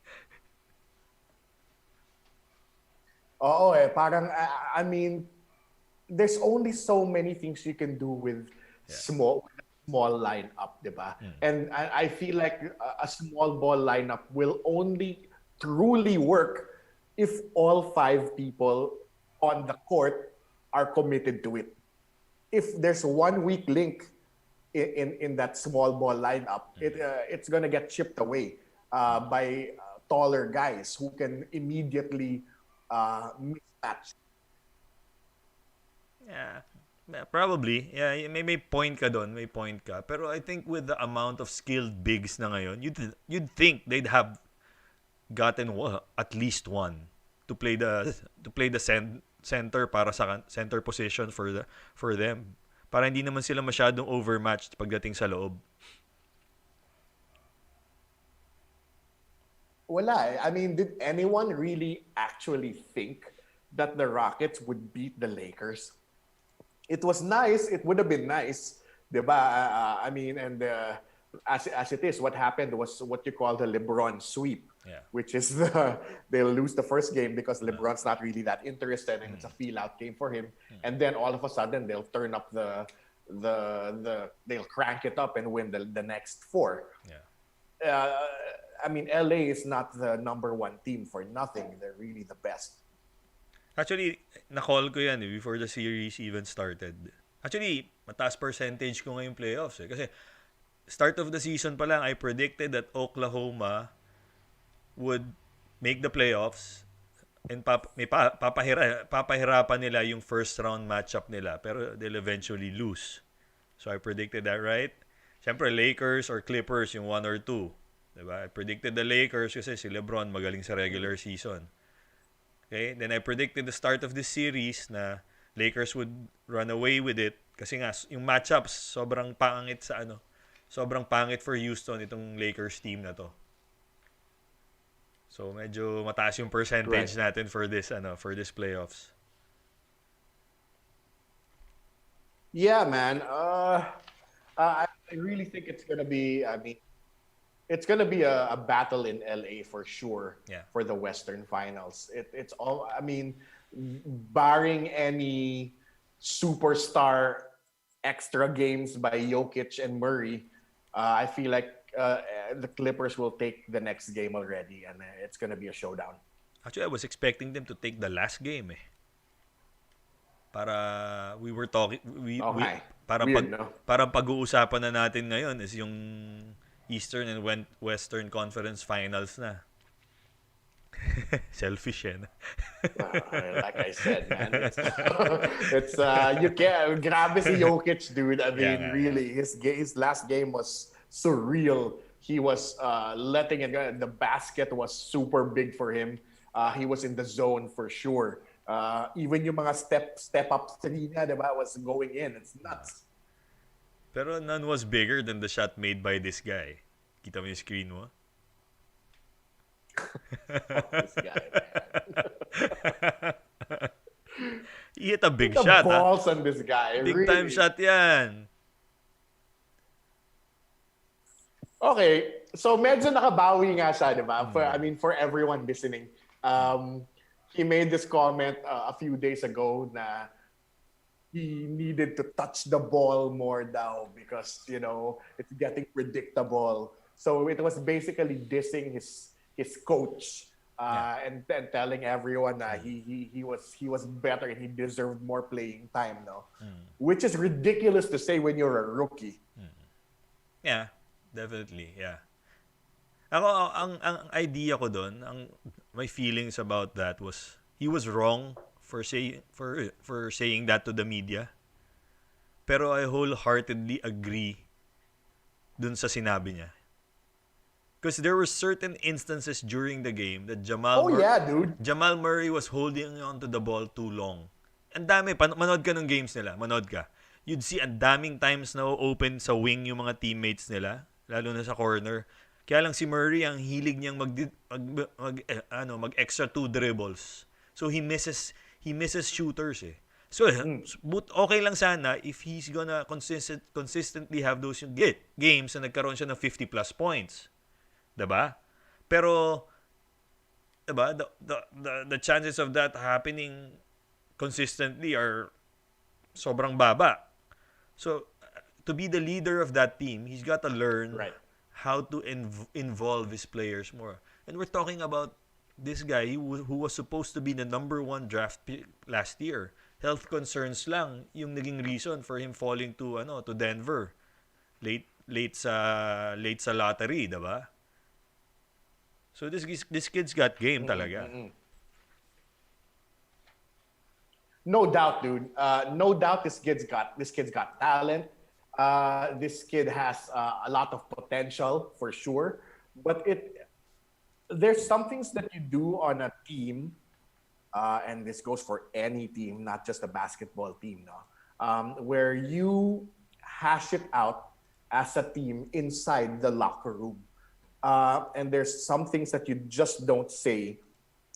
[SPEAKER 2] Oo eh, parang, I mean, there's only so many things you can do with small lineup, diba? And I feel like a small ball lineup will only truly work if all 5 people on the court are committed to it. If there's one weak link in that small ball lineup, it's gonna get chipped away by taller guys who can immediately mismatch.
[SPEAKER 1] Yeah, probably. Yeah, may point ka doon, may point ka. Pero I think with the amount of skilled bigs na ngayon, you'd think they'd have gotten at least one to play the center para sa center position for them. Para hindi naman sila masyadong overmatched pagdating sa loob.
[SPEAKER 2] Wala eh. I mean, did anyone really actually think that the Rockets would beat the Lakers? It was nice. It would have been nice. Diba? I mean, and as it is, what happened was what you call the LeBron sweep.
[SPEAKER 1] Yeah.
[SPEAKER 2] Which is they'll lose the first game because LeBron's not really that interested and it's a feel-out game for him. And then all of a sudden, they'll turn up they'll crank it up and win the next 4.
[SPEAKER 1] Yeah.
[SPEAKER 2] I mean, LA is not the number 1 team for nothing. They're really the best.
[SPEAKER 1] Actually, na-call ko yan before the series even started. Actually, mataas percentage ko ngayong playoffs eh. Kasi start of the season pa lang, I predicted that Oklahoma would make the playoffs and papahirapan nila yung first round matchup nila. Pero they'll eventually lose. So I predicted that right. Siyempre, Lakers or Clippers yung 1 or 2. Diba? I predicted the Lakers kasi si LeBron magaling sa regular season. Okay? Then I predicted the start of this series na Lakers would run away with it kasi nga yung matchups sobrang pangit sa ano. Sobrang pangit for Houston itong Lakers team na to. So medyo mataas yung percentage
[SPEAKER 2] Right.
[SPEAKER 1] natin for this playoffs.
[SPEAKER 2] Yeah, man. I really think it's gonna be. I mean, it's gonna be a battle in LA for sure
[SPEAKER 1] Yeah.
[SPEAKER 2] for the Western Finals. It's all. I mean, barring any superstar extra games by Jokic and Murray, I feel like the Clippers will take the next game already, and it's gonna be a showdown.
[SPEAKER 1] Actually, I was expecting them to take the last game eh. Para we were talking we
[SPEAKER 2] Okay.
[SPEAKER 1] para
[SPEAKER 2] Weird, no?
[SPEAKER 1] para pag-uusapan na natin ngayon is yung Eastern and Western Conference Finals na. Selfish eh.
[SPEAKER 2] Like I said, man, it's you can't. Grabe si Jokic, dude. I mean,
[SPEAKER 1] Yeah.
[SPEAKER 2] really, his last game was surreal. He was letting it go. The basket was super big for him. He was in the zone for sure. Even yung mga step up three niya, diba, was going in. It's nuts.
[SPEAKER 1] Pero none was bigger than the shot made by this guy. Kita mo yung screen mo?
[SPEAKER 2] This guy, man.
[SPEAKER 1] He hit a big
[SPEAKER 2] The
[SPEAKER 1] shot, ha?
[SPEAKER 2] balls on this guy.
[SPEAKER 1] Big
[SPEAKER 2] really.
[SPEAKER 1] time shot yan.
[SPEAKER 2] Okay, so medyo nakabawi nga siya, di ba? I mean, for everyone listening, he made this comment a few days ago na he needed to touch the ball more now because, you know, it's getting predictable. So it was basically dissing his coach and telling everyone that he was better and he deserved more playing time, no? Which is ridiculous to say when you're a rookie.
[SPEAKER 1] Yeah, definitely, yeah. Ako, ang idea ko doon, my feelings about that was, he was wrong for saying that to the media. Pero I wholeheartedly agree dun sa sinabi niya. Because there were certain instances during the game that
[SPEAKER 2] Yeah, dude.
[SPEAKER 1] Jamal Murray was holding onto the ball too long. Ang dami, manood ka ng games nila, manood ka. You'd see ang daming times na open sa wing yung mga teammates nila, lalo na sa corner. Kaya lang si Murray, ang hilig niyang mag extra 2 dribbles. So he misses shooters eh. So okay lang sana if he's gonna consistently have those games na nagkaroon siya ng 50 plus points. 'Di ba? Pero 'di ba, the chances of that happening consistently are sobrang baba. So to be the leader of that team, he's got to learn how to involve his players more. And we're talking about this guy who was supposed to be the number 1 draft pick last year. Health concerns lang yung naging reason for him falling to Denver late sa lottery, 'di ba? So this kid's got game talaga.
[SPEAKER 2] No doubt, dude. No doubt this kid's got talent. This kid has a lot of potential for sure. But there's some things that you do on a team, and this goes for any team, not just a basketball team, no? Where you hash it out as a team inside the locker room. And there's some things that you just don't say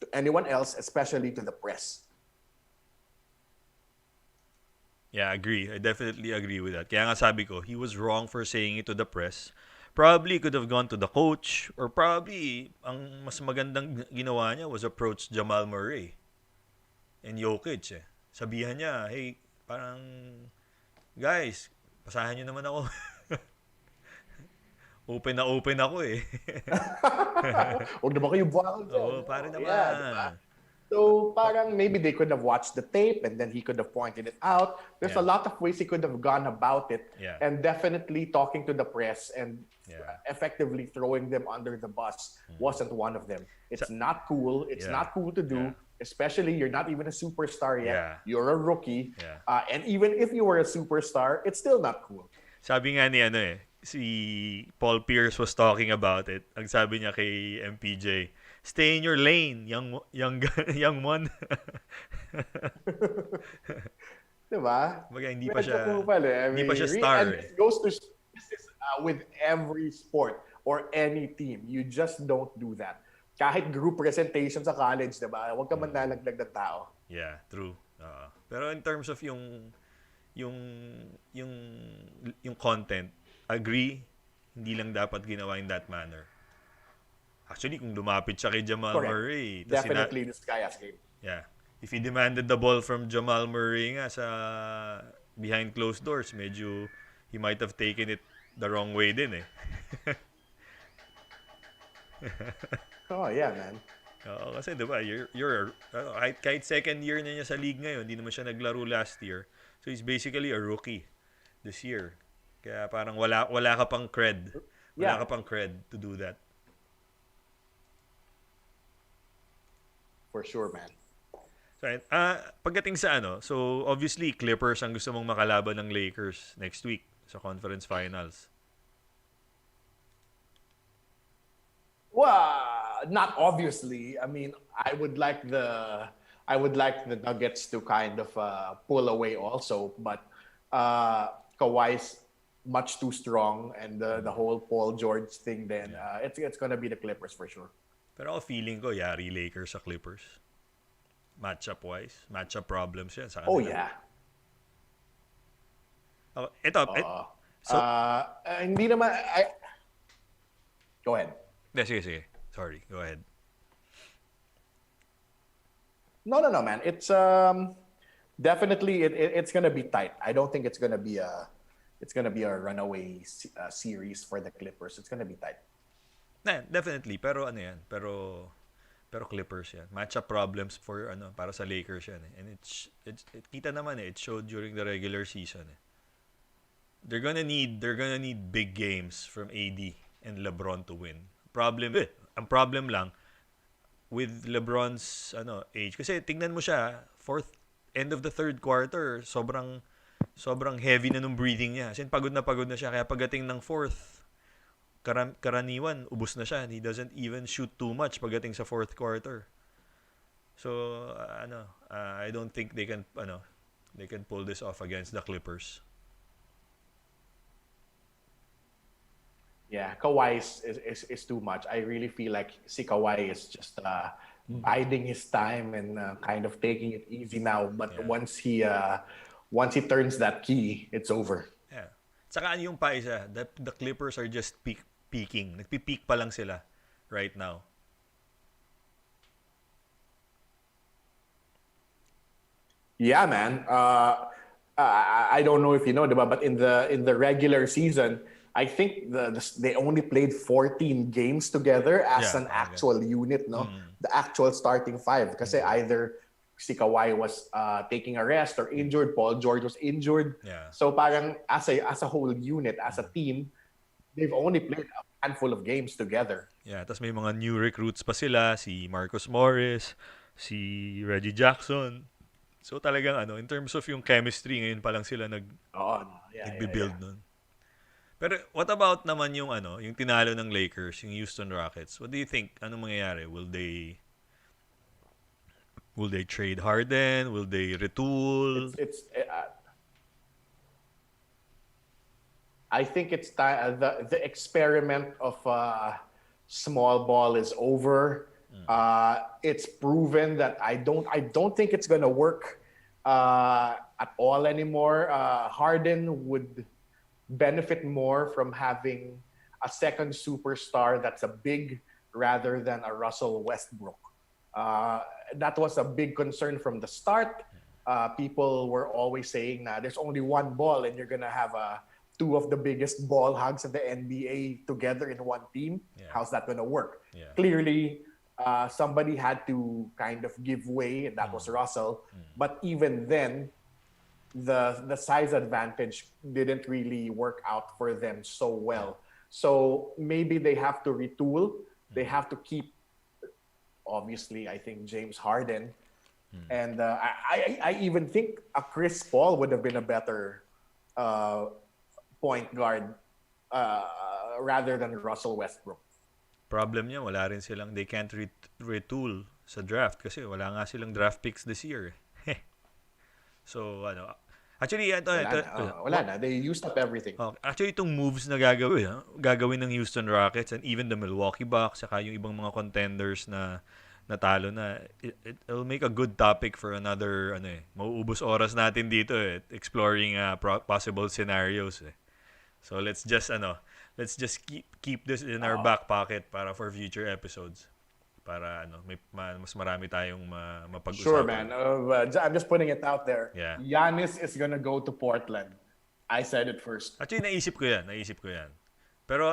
[SPEAKER 2] to anyone else, especially to the press.
[SPEAKER 1] Yeah, I agree. I definitely agree with that. Kaya nga sabi ko, he was wrong for saying it to the press. Probably could have gone to the coach, or probably ang mas magandang ginawa niya was approach Jamal Murray and Jokic eh. Sabihan niya, hey, parang guys, pasahan niyo naman ako. Open ako eh.
[SPEAKER 2] Huwag naman kayo buwakal dyan.
[SPEAKER 1] Oo, pare naman.
[SPEAKER 2] Yeah, diba? So parang maybe they could have watched the tape and then he could have pointed it out. There's a lot of ways he could have gone about it.
[SPEAKER 1] Yeah.
[SPEAKER 2] And definitely talking to the press and effectively throwing them under the bus wasn't one of them. It's not cool. It's not cool to do. Especially you're not even a superstar yet.
[SPEAKER 1] Yeah.
[SPEAKER 2] You're a rookie.
[SPEAKER 1] Yeah.
[SPEAKER 2] And even if you were a superstar, it's still not cool.
[SPEAKER 1] Sabi nga ni si Paul Pierce was talking about it. Ang sabi niya kay MPJ, Stay in your lane, young one.
[SPEAKER 2] Diba?
[SPEAKER 1] Baga,
[SPEAKER 2] Medyo kupal eh. I
[SPEAKER 1] hindi pa
[SPEAKER 2] mean,
[SPEAKER 1] siya star
[SPEAKER 2] and
[SPEAKER 1] eh.
[SPEAKER 2] this is with every sport or any team. You just don't do that. Kahit group presentation sa college, diba? Huwag ka man lalaglag ng tao.
[SPEAKER 1] Yeah, true. Pero in terms of yung yung yung content, agree, hindi lang dapat ginawa in that manner. Actually, kung lumapit siya kay Jamal
[SPEAKER 2] Correct.
[SPEAKER 1] Murray,
[SPEAKER 2] Definitely this Kaya's game.
[SPEAKER 1] yeah. If he demanded the ball from Jamal Murray nga sa behind closed doors, medyo he might have taken it the wrong way din eh.
[SPEAKER 2] Oh, yeah, man.
[SPEAKER 1] Oo, kasi diba, kahit second year na niya sa league ngayon, hindi naman siya naglaro last year. So he's basically a rookie this year. Kaya parang wala ka pang cred. Wala
[SPEAKER 2] Yeah.
[SPEAKER 1] ka pang cred to do that.
[SPEAKER 2] For sure, man.
[SPEAKER 1] So, pagdating sa so obviously Clippers ang gusto mong makalaban ng Lakers next week sa conference finals.
[SPEAKER 2] Well, not obviously. I mean, I would like the Nuggets to kind of pull away also, but Kawhi's much too strong, and the whole Paul George thing. Then it's gonna be the Clippers for sure.
[SPEAKER 1] Pero ako feeling ko yari Lakers sa Clippers. Matchup wise, matchup problems yan sa kanila.
[SPEAKER 2] Oh yeah.
[SPEAKER 1] Ito, so
[SPEAKER 2] Hindi naman. Go ahead.
[SPEAKER 1] sige. Sorry, go ahead.
[SPEAKER 2] No, man. It's definitely it's gonna be tight. I don't think it's gonna be a runaway series for the Clippers. It's gonna be tight.
[SPEAKER 1] Nah, definitely, pero pero Clippers yan. Matchup problems for para sa Lakers yan eh. And it kita naman eh, it showed during the regular season eh. They're gonna need big games from AD and LeBron to win. Ang problem lang with LeBron's age kasi tingnan mo siya, end of the third quarter, sobrang heavy na nung breathing niya. Kasi pagod na siya kaya pagdating ng fourth, karaniwan ubos na siya. He doesn't even shoot too much pagdating sa fourth quarter. So I don't think they can pull this off against the Clippers.
[SPEAKER 2] Yeah, Kawhi is too much. I really feel like si Kawhi is just biding his time and kind of taking it easy now. But once he turns that key, it's over.
[SPEAKER 1] Yeah. Saka yung pa isa, the Clippers are just peaking. Nagpi-peak pa lang sila right now.
[SPEAKER 2] Yeah, man. I don't know if you know, diba? But in the regular season, I think they only played 14 games together as an actual unit, no? The actual starting five. Kasi either si Kawhi was taking a rest or injured, Paul George was injured.
[SPEAKER 1] Yeah.
[SPEAKER 2] So parang as a whole unit, as a team, they've only played a handful of games together.
[SPEAKER 1] Yeah, tapos may mga new recruits pa sila, si Marcus Morris, si Reggie Jackson. So talagang in terms of yung chemistry, ngayon pa lang sila nagbi-build nun. Pero what about naman yung yung tinalo ng Lakers, yung Houston Rockets? What do you think? Anong mangyayari? Will they trade Harden? Will they retool?
[SPEAKER 2] I think it's time. The experiment of small ball is over. It's proven that I don't think it's gonna work at all anymore. Harden would benefit more from having a second superstar that's a big rather than a Russell Westbrook. That was a big concern from the start. People were always saying that there's only one ball and you're gonna have two of the biggest ball hogs of the NBA together in one team. Yeah. How's that gonna work? Yeah. Clearly, somebody had to kind of give way, and that was Russell. But even then, the size advantage didn't really work out for them so well. So maybe they have to retool. They have to keep, obviously, I think James Harden. And I even think a Chris Paul would have been a better point guard rather than Russell Westbrook.
[SPEAKER 1] Problem niya, wala rin silang, they can't retool sa draft kasi wala nga silang draft picks this year. So, actually,
[SPEAKER 2] Wala na. Wala na. They used up everything.
[SPEAKER 1] Actually, itong moves na gagawin ng Houston Rockets and even the Milwaukee Bucks, saka yung ibang mga contenders na natalo na, it'll make a good topic for another, mauubos oras natin dito exploring possible scenarios So, let's just keep this in our back pocket para for future episodes. Para mas marami tayong mapag-usapan.
[SPEAKER 2] Sure, man. I'm just putting it out there.
[SPEAKER 1] Yeah.
[SPEAKER 2] Giannis is gonna go to Portland. I said it first.
[SPEAKER 1] Actually, naisip ko yan. Pero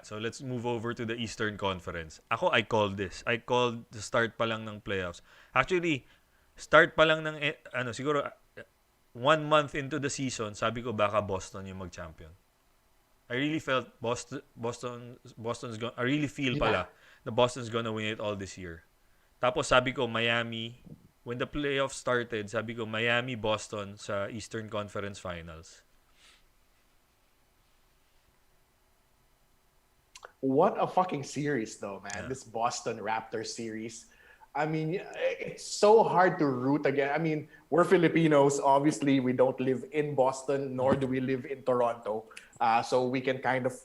[SPEAKER 1] so let's move over to the Eastern Conference. Ako, I called this. I called the start pa lang ng playoffs. Actually, start pa lang ng, siguro, 1 month into the season, sabi ko baka Boston yung mag-champion. I really felt I really feel pala the Boston's gonna win it all this year. Tapos sabi ko Miami, when the playoffs started, sabi ko Miami, Boston sa Eastern Conference Finals.
[SPEAKER 2] What a fucking series though, man.
[SPEAKER 1] Yeah.
[SPEAKER 2] This Boston Raptors series. I mean, it's so hard to root again. I mean, we're Filipinos. Obviously, we don't live in Boston, nor do we live in Toronto. So we can kind of,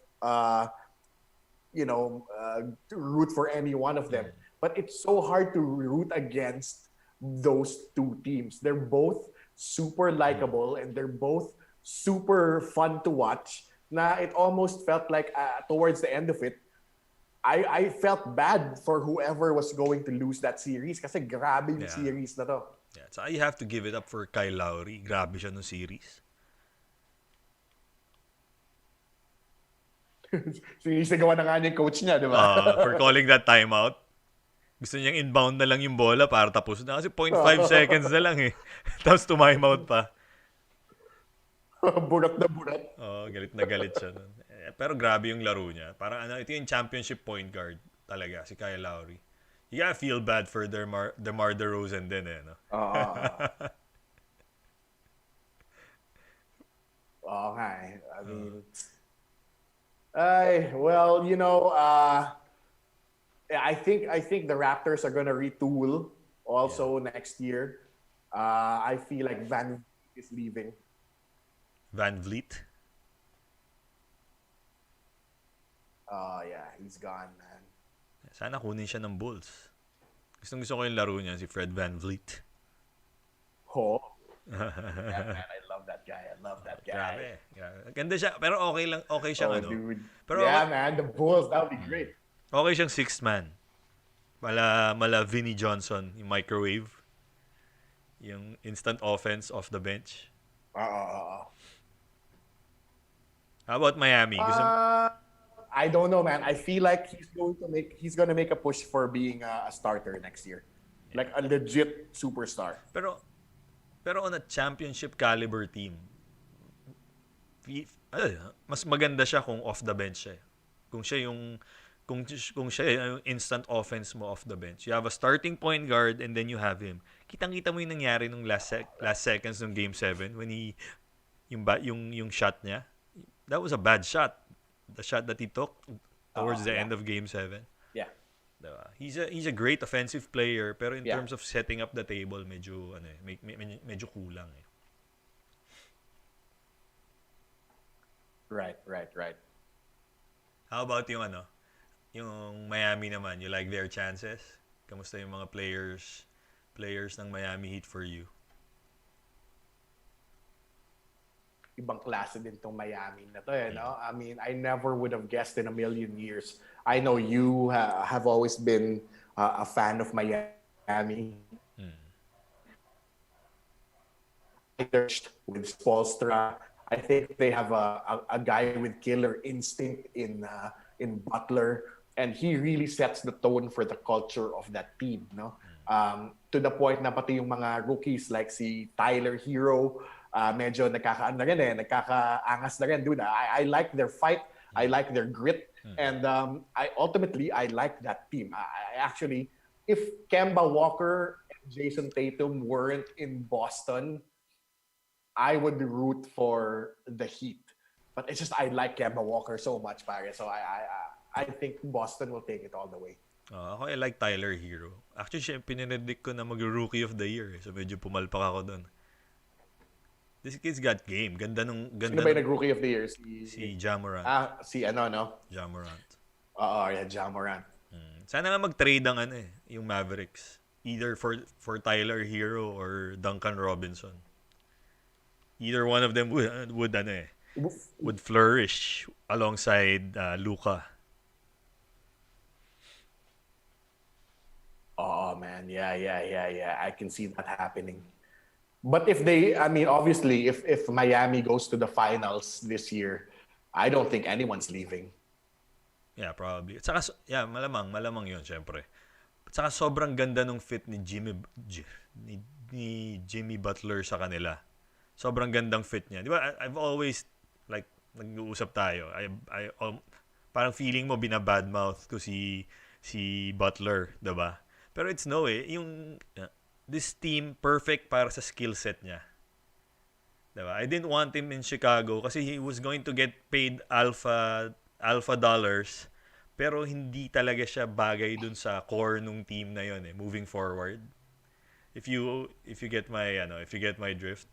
[SPEAKER 2] root for any one of them. But it's so hard to root against those two teams. They're both super likable and they're both super fun to watch. Na it almost felt like towards the end of it, I felt bad for whoever was going to lose that series kasi grabe yung series na to.
[SPEAKER 1] Yeah, so you have to give it up for Kyle Lowry. Grabe siya no series.
[SPEAKER 2] Sinisigawan na nga niya yung coach niya, di ba?
[SPEAKER 1] For calling that timeout. Gusto niyang inbound na lang yung bola para tapos na. Kasi 0.5 seconds na lang Tapos tumimeout pa.
[SPEAKER 2] Burat na burat.
[SPEAKER 1] Galit na galit siya nun. Pero grabe yung laro niya. Parang ito yung championship point guard talaga, si Kyle Lowry. You gotta feel bad for DeMar DeRozan din no?
[SPEAKER 2] Okay. I mean, I think the Raptors are gonna retool also next year. I feel like Van is leaving.
[SPEAKER 1] Van Vliet?
[SPEAKER 2] Oh, yeah. He's gone, man.
[SPEAKER 1] Sana kunin siya ng Bulls. Gusto ko yung laro niya, si Fred Van Vliet.
[SPEAKER 2] Oh. Yeah, man. I love that guy.
[SPEAKER 1] Grabe. Ganda siya. Pero okay siyang
[SPEAKER 2] Dude.
[SPEAKER 1] Pero
[SPEAKER 2] man. The Bulls, that would be great.
[SPEAKER 1] Okay siyang sixth man. Mala Vinnie Johnson, yung microwave. Yung instant offense off the bench. How about Miami?
[SPEAKER 2] I don't know, man. I feel like he's gonna make a push for being a starter next year, like a legit superstar.
[SPEAKER 1] Pero on a championship caliber team, mas maganda siya kung off the bench siya. Kung siya yung instant offense mo off the bench. You have a starting point guard and then you have him. Kitang-kita mo yung nangyari nung last seconds ng Game 7 when yung shot niya. That was a bad shot. The shot that he took towards the end of Game 7.
[SPEAKER 2] Yeah.
[SPEAKER 1] Diba? He's a great offensive player pero in terms of setting up the table medyo kulang
[SPEAKER 2] Right.
[SPEAKER 1] How about yung Miami naman? You like their chances? Kamusta yung mga players ng Miami Heat for you?
[SPEAKER 2] Ibang klase din tong Miami na to, no? I mean, I never would have guessed in a million years. I know you have always been a fan of Miami. With Spoelstra, I think they have a guy with killer instinct in Butler, and he really sets the tone for the culture of that team, no? To the point na pati yung mga rookies like si Tyler Hero, medyo nagkakaangas na rin, dude. I like their fight. I like their grit. And I like that team. I actually, if Kemba Walker and Jason Tatum weren't in Boston, I would root for the Heat. But it's just I like Kemba Walker so much, pare. So I think Boston will take it all the way.
[SPEAKER 1] Ako, I like Tyler Hero. Actually, siya yung pininidik ko na mag-rookie of the year. So, medyo pumalpak ako doon. This kid's got game.
[SPEAKER 2] Sino
[SPEAKER 1] Ganda
[SPEAKER 2] ba yung
[SPEAKER 1] nung
[SPEAKER 2] nag-rookie of the year?
[SPEAKER 1] si Ja Morant.
[SPEAKER 2] Si ano, no?
[SPEAKER 1] Ja Morant.
[SPEAKER 2] Oo, yeah, Ja Morant.
[SPEAKER 1] Sana nga mag-trade ang yung Mavericks. Either for Tyler Hero or Duncan Robinson. Either one of them would flourish alongside Luka.
[SPEAKER 2] Oh man, yeah. I can see that happening. But if they, I mean, obviously, if Miami goes to the finals this year, I don't think anyone's leaving.
[SPEAKER 1] Yeah, probably. At saka, yeah, malamang yun, syempre. At saka sobrang ganda nung fit ni Jimmy Butler sa kanila. Sobrang gandang fit niya. Di ba, I've always, like, nag-uusap tayo. Parang feeling mo binabadmouth ko si Butler, di ba? Pero it's no eh. This team, perfect para sa skill set niya. Diba? I didn't want him in Chicago kasi he was going to get paid alpha dollars, pero hindi talaga siya bagay dun sa core nung team na yon moving forward. If you get my drift.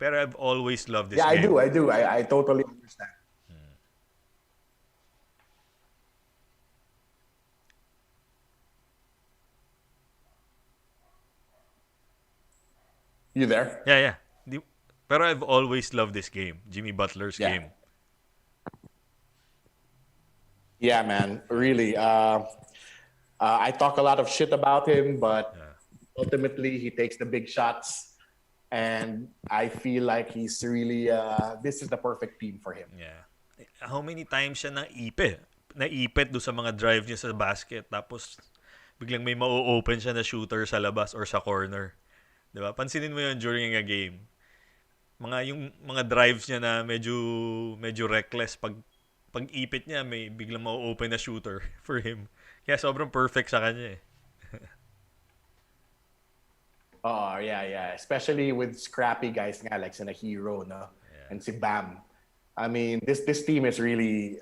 [SPEAKER 1] Pero I've always loved this game.
[SPEAKER 2] I do. I totally understand. You there?
[SPEAKER 1] Yeah. Pero I've always loved this game. Jimmy Butler's game.
[SPEAKER 2] Yeah, man. Really. I talk a lot of shit about him, but ultimately he takes the big shots. And I feel like he's really, this is the perfect team for him.
[SPEAKER 1] Yeah. How many times siya naipit do sa mga drive niya sa basket, tapos biglang may ma-open siya na shooter sa labas or sa corner. Diba? Pansinin mo yun during a game. Yung mga drives niya na medyo reckless, pag ipit niya, may biglang ma-open na shooter for him. Kaya sobrang perfect sa kanya eh.
[SPEAKER 2] Oh, yeah. Especially with scrappy guys nga like sina Hero, no?
[SPEAKER 1] Yeah.
[SPEAKER 2] And si Bam. I mean, this team is really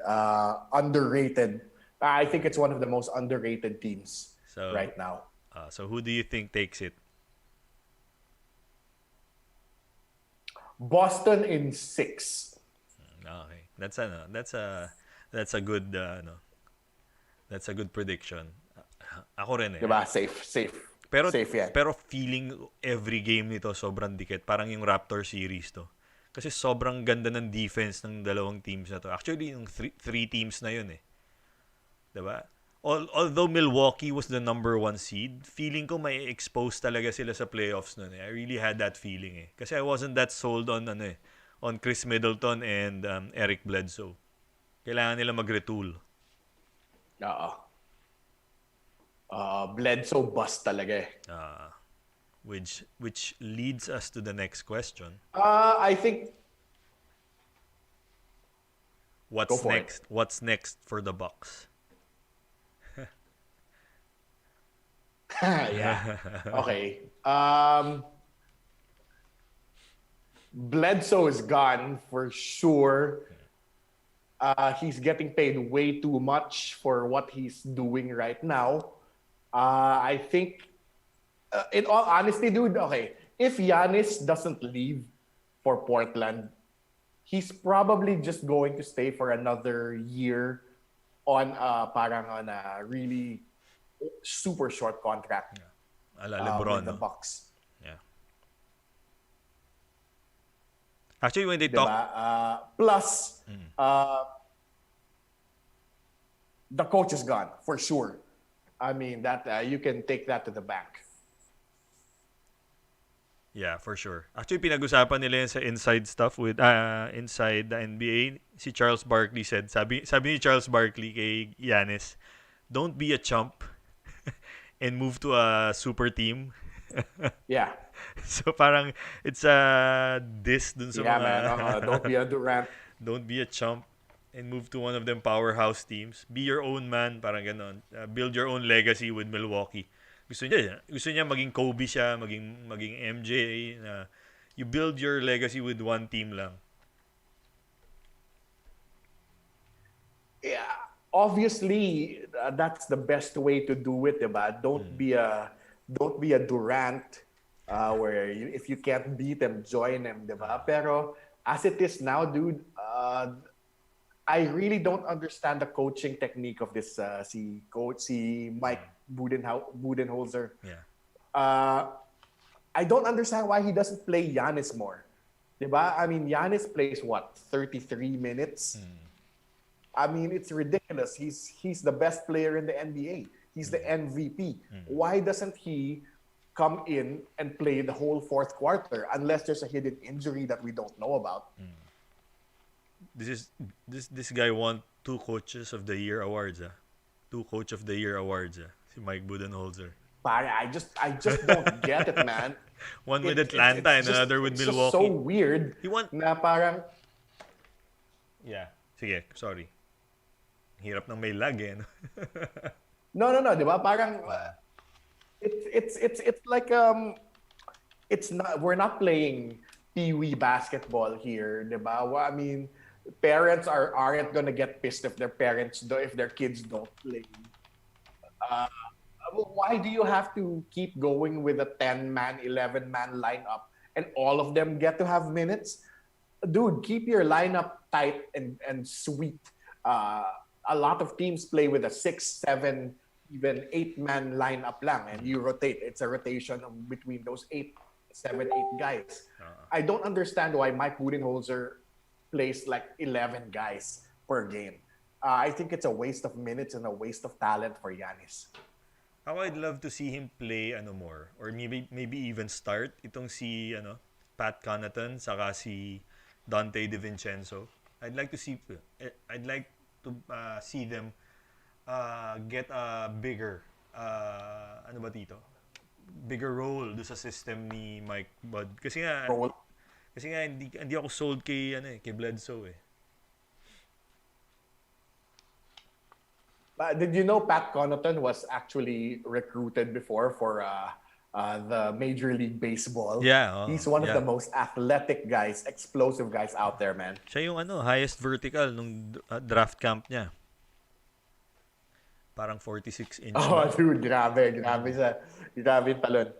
[SPEAKER 2] underrated. I think it's one of the most underrated teams right now.
[SPEAKER 1] So who do you think takes it?
[SPEAKER 2] Boston in 6.
[SPEAKER 1] Okay. That's a good that's a good prediction. Ako rin eh.
[SPEAKER 2] Diba? Safe.
[SPEAKER 1] Pero
[SPEAKER 2] safe yan.
[SPEAKER 1] Pero feeling every game nito sobrang dikit. Parang yung Raptor series to. Kasi sobrang ganda ng defense ng dalawang teams na to. Actually, yung three teams na yun eh. Diba? Although Milwaukee was the number 1 seed, feeling ko may expose talaga sila sa playoffs nun eh. I really had that feeling eh. Kasi I wasn't that sold on on Chris Middleton and Eric Bledsoe. Kailangan nila mag-retool.
[SPEAKER 2] Oo. Bledsoe bust talaga eh.
[SPEAKER 1] Which leads us to the next question.
[SPEAKER 2] I think
[SPEAKER 1] What's next? What's next for the Bucks?
[SPEAKER 2] yeah. Okay. Bledsoe is gone for sure. He's getting paid way too much for what he's doing right now. I think, in all honesty, dude, okay, if Giannis doesn't leave for Portland, he's probably just going to stay for another year on a really super short contract.
[SPEAKER 1] Ala LeBron,
[SPEAKER 2] with the Bucks.
[SPEAKER 1] Yeah. Actually, when they
[SPEAKER 2] diba?
[SPEAKER 1] talk...
[SPEAKER 2] Plus, the coach is gone, for sure. I mean, that you can take that to the bank.
[SPEAKER 1] Yeah, for sure. Actually, pinag-usapan nila yan sa inside stuff with inside the NBA. Si Charles Barkley said, sabi ni Charles Barkley kay Giannis, don't be a chump and move to a super team.
[SPEAKER 2] Yeah.
[SPEAKER 1] So parang it's a diss dun sa mga...
[SPEAKER 2] man. Don't be a Durant.
[SPEAKER 1] Don't be a chump and move to one of them powerhouse teams. Be your own man, parang ganon. Build your own legacy with Milwaukee. Gusto niya maging Kobe siya, maging MJ. You build your legacy with one team lang.
[SPEAKER 2] Yeah. obviously that's the best way to do it, diba? Don't be a Durant where if you can't beat them, join them, diba? Pero as it is now, dude, I really don't understand the coaching technique of this si Mike Budenholzer.
[SPEAKER 1] Yeah.
[SPEAKER 2] Uh, I don't understand why he doesn't play Giannis more. Diba? I mean, Giannis plays what, 33 minutes? I mean, it's ridiculous. He's the best player in the NBA. He's the MVP. Why doesn't he come in and play the whole fourth quarter unless there's a hidden injury that we don't know about?
[SPEAKER 1] This guy won 2 Coach of the Year awards. 2 Coach of the Year awards. Si Mike Budenholzer.
[SPEAKER 2] But I just don't get it, man.
[SPEAKER 1] One with Atlanta and another with
[SPEAKER 2] it's
[SPEAKER 1] Milwaukee.
[SPEAKER 2] just so weird
[SPEAKER 1] He won.
[SPEAKER 2] na parang,
[SPEAKER 1] Yeah. Sige, sorry. Hirap ng may lag eh. No?
[SPEAKER 2] no, di ba? Parang it's like it's not, we're not playing pee-wee basketball here, di ba? Well, I mean, parents aren't gonna get pissed if if their kids don't play. Why do you have to keep going with a 10-man, 11-man lineup and all of them get to have minutes? Dude, keep your lineup tight and sweet. A lot of teams play with a 6, 7, even 8-man lineup lang, and you rotate. It's a rotation between those 8, 7, 8 guys. I don't understand why Mike Budenholzer plays like 11 guys per game. I think it's a waste of minutes and a waste of talent for Giannis.
[SPEAKER 1] I'd love to see him play more or maybe even start itong si Pat Connaughton saka si Dante DiVincenzo. I'd like to see them get a bigger bigger role do sa system ni Mike Bud kasi nga hindi ako sold kay kay Bledsoe eh.
[SPEAKER 2] Did you know Pat Connaughton was actually recruited before for the Major League Baseball?
[SPEAKER 1] Yeah,
[SPEAKER 2] he's one of the most athletic guys, explosive guys out there, man.
[SPEAKER 1] Siya yung highest vertical nung draft camp niya. Parang 46 inch.
[SPEAKER 2] Oh, dude, grabe siya. Grabe talon.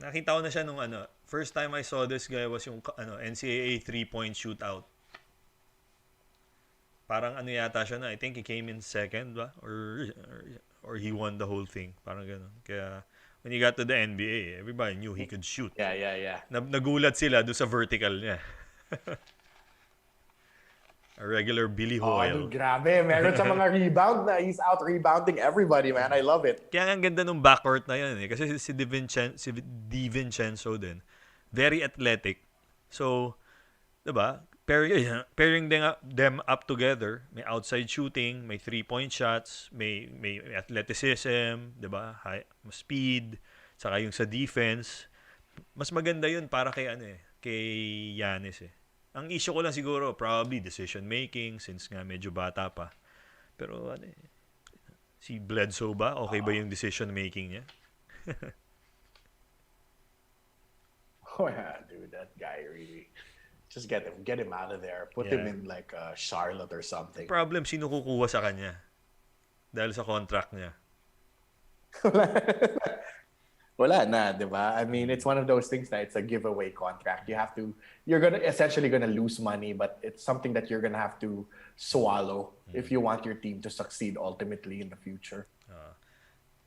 [SPEAKER 1] Nakita ko na siya nung first time I saw this guy was yung NCAA 3-point shootout. Parang yata siya na, I think he came in second ba? Or he won the whole thing. Parang gano'n. Kaya when he got to the NBA, everybody knew he could shoot.
[SPEAKER 2] Yeah.
[SPEAKER 1] Nagulat sila doon sa vertical niya. A regular Billy Hoyle.
[SPEAKER 2] Dude, grabe. Meron sa mga rebound na he's out rebounding everybody, man. I love it.
[SPEAKER 1] Kaya ang ganda nung backcourt na yun eh. Kasi si DiVincenzo din. Very athletic. So, diba? Pairing them up together, may outside shooting, may 3-point shots, may athleticism, 'di ba? High speed, saka yung sa defense. Mas maganda 'yun para kay Giannis eh. Ang issue ko lang siguro probably decision making since nga medyo bata pa. Pero si Bledsoe ba? Okay ba yung decision making niya?
[SPEAKER 2] Oh yeah, dude, that guy really. Just get him out of there. Put him in like Charlotte or something.
[SPEAKER 1] Problem, sino kukuha sa kanya? Dahil sa contract niya.
[SPEAKER 2] Wala na, di ba? I mean, it's one of those things that it's a giveaway contract. You're essentially gonna lose money, but it's something that you're gonna have to swallow if you want your team to succeed ultimately in the future.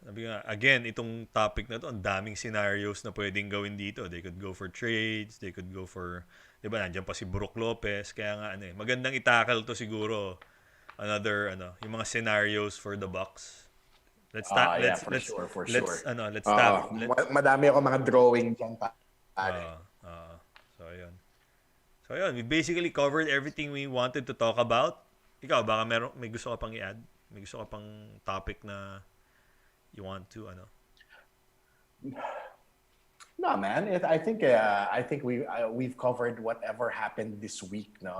[SPEAKER 1] Sabi nga, again, itong topic na to, ang daming scenarios na pwedeng gawin dito. They could go for trades, they could go for, di ba, nandiyan pa si Brook Lopez, kaya nga, magandang itakal to siguro, yung mga scenarios for the Bucks. Let's start,
[SPEAKER 2] for sure.
[SPEAKER 1] Let's start.
[SPEAKER 2] Madami ako mga drawing dyan pa.
[SPEAKER 1] So, ayun, we basically covered everything we wanted to talk about. Ikaw, baka may gusto ka pang i-add? May gusto ka pang topic na you want to
[SPEAKER 2] No, man. I think we've covered whatever happened this week. No,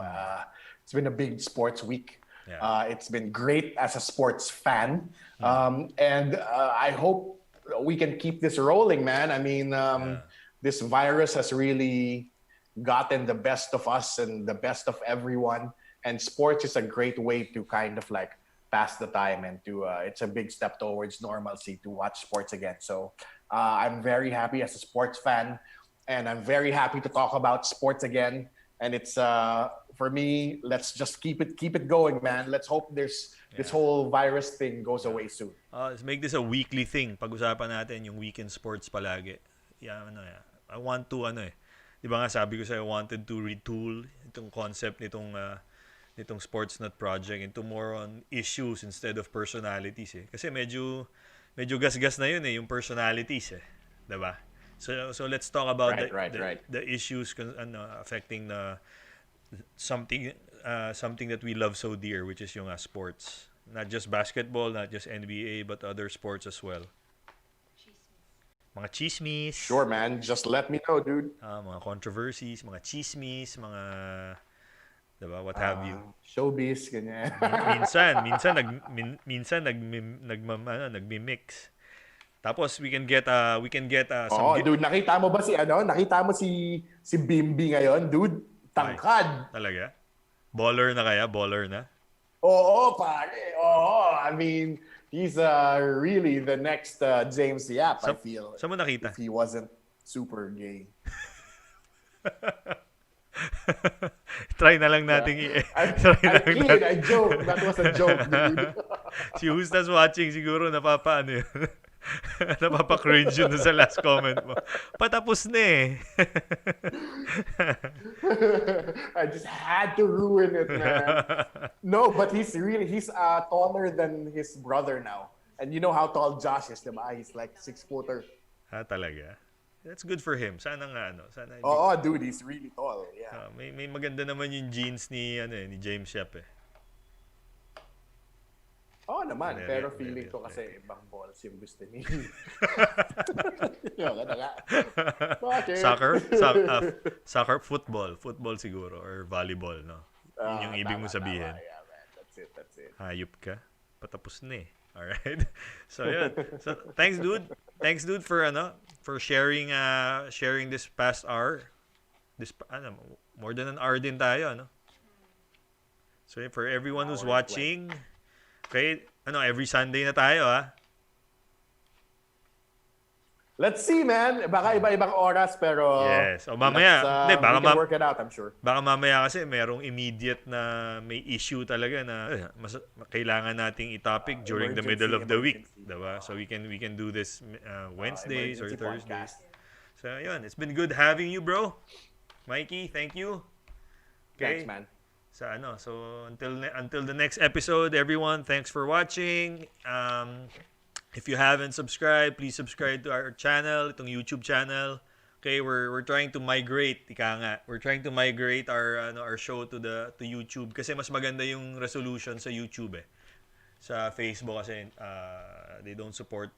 [SPEAKER 2] it's been a big sports week.
[SPEAKER 1] Yeah.
[SPEAKER 2] It's been great as a sports fan, and I hope we can keep this rolling, man. I mean, this virus has really gotten the best of us and the best of everyone, and sports is a great way to kind of like pass the time and to it's a big step towards normalcy to watch sports again. So I'm very happy as a sports fan, and I'm very happy to talk about sports again. And it's for me, let's just keep it going, man. Let's hope this whole virus thing goes away soon.
[SPEAKER 1] Let's make this a weekly thing. Pag-usapan natin yung weekend sports palagi. I want to Di ba nga sabi ko sa'yo, I wanted to retool itong concept nitong Sports Nut Project into more on issues instead of personalities eh. Kasi medyo gas-gas na yun eh, yung personalities eh. Di ba? So let's talk about the issues affecting something that we love so dear, which is yung sports. Not just basketball, not just NBA, but other sports as well. Mga chismis.
[SPEAKER 2] Sure, man. Just let me know, dude.
[SPEAKER 1] Mga controversies, mga chismis, mga diba, what have you.
[SPEAKER 2] Showbiz, ganyan.
[SPEAKER 1] minsan nagmi-mix. Tapos we can get some
[SPEAKER 2] dude, nakita mo si Bimbi ngayon, dude? Tangkad.
[SPEAKER 1] Talaga? Baller na kaya? Baller na?
[SPEAKER 2] Oo, pare. Oo, I mean, he's really the next James Yap, I feel.
[SPEAKER 1] Saan mo nakita?
[SPEAKER 2] If he wasn't super gay.
[SPEAKER 1] Try na lang natin
[SPEAKER 2] I joke. That was a joke, dude.
[SPEAKER 1] Si who's that's watching siguro napapaano yun. Napapa-cringe yun sa last comment mo. Patapos na eh.
[SPEAKER 2] I just had to ruin it, man. No, but he's taller than his brother now. And you know how tall Josh is, diba? He's like 6-footer.
[SPEAKER 1] Talaga? That's good for him. Sana nga
[SPEAKER 2] dude, he's really tall. Yeah.
[SPEAKER 1] May maganda naman yung genes ni James Yap eh.
[SPEAKER 2] Oo naman, pero feeling ko kasi ibang balls yung gusto niya.
[SPEAKER 1] Soccer, football siguro, or volleyball, no? Yun yung ibig mo sabihin.
[SPEAKER 2] Yeah, man. That's it.
[SPEAKER 1] Hayop ka. Patapos na eh. Alright? So, yun. So, thanks, dude, for sharing this past hour. More than an hour din tayo, ano? So, for everyone who's watching, okay, every Sunday na tayo, ha?
[SPEAKER 2] Let's see, man. Baka iba-ibang oras, pero...
[SPEAKER 1] Yes. O mamaya,
[SPEAKER 2] we can work it out, I'm sure.
[SPEAKER 1] Baka mamaya kasi merong immediate na may issue talaga na kailangan nating i-topic during the middle of the week. Diba? So we can do this Wednesdays or Thursdays. Podcast. So, yun. It's been good having you, bro. Mikey, thank you. Okay.
[SPEAKER 2] Thanks, man.
[SPEAKER 1] So until the next episode, everyone, thanks for watching. If you haven't subscribed, please subscribe to our channel, itong YouTube channel. Okay, we're trying to migrate, We're trying to migrate our show to YouTube kasi mas maganda yung resolution sa YouTube eh. Sa Facebook kasi they don't support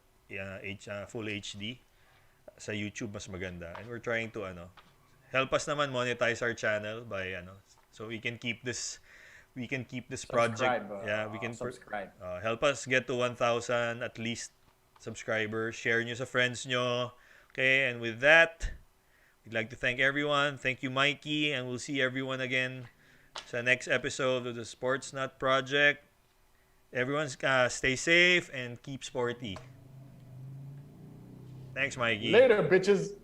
[SPEAKER 1] full HD. Sa YouTube mas maganda. And we're trying to help us naman monetize our channel by so we can keep this project. We can
[SPEAKER 2] subscribe.
[SPEAKER 1] Help us get to 1,000 at least subscribers. Share nyo sa friends nyo. Okay, and with that, we'd like to thank everyone. Thank you, Mikey, and we'll see everyone again sa next episode of the Sports Nut Project. Everyone stay safe and keep sporty. Thanks, Mikey.
[SPEAKER 2] Later, bitches.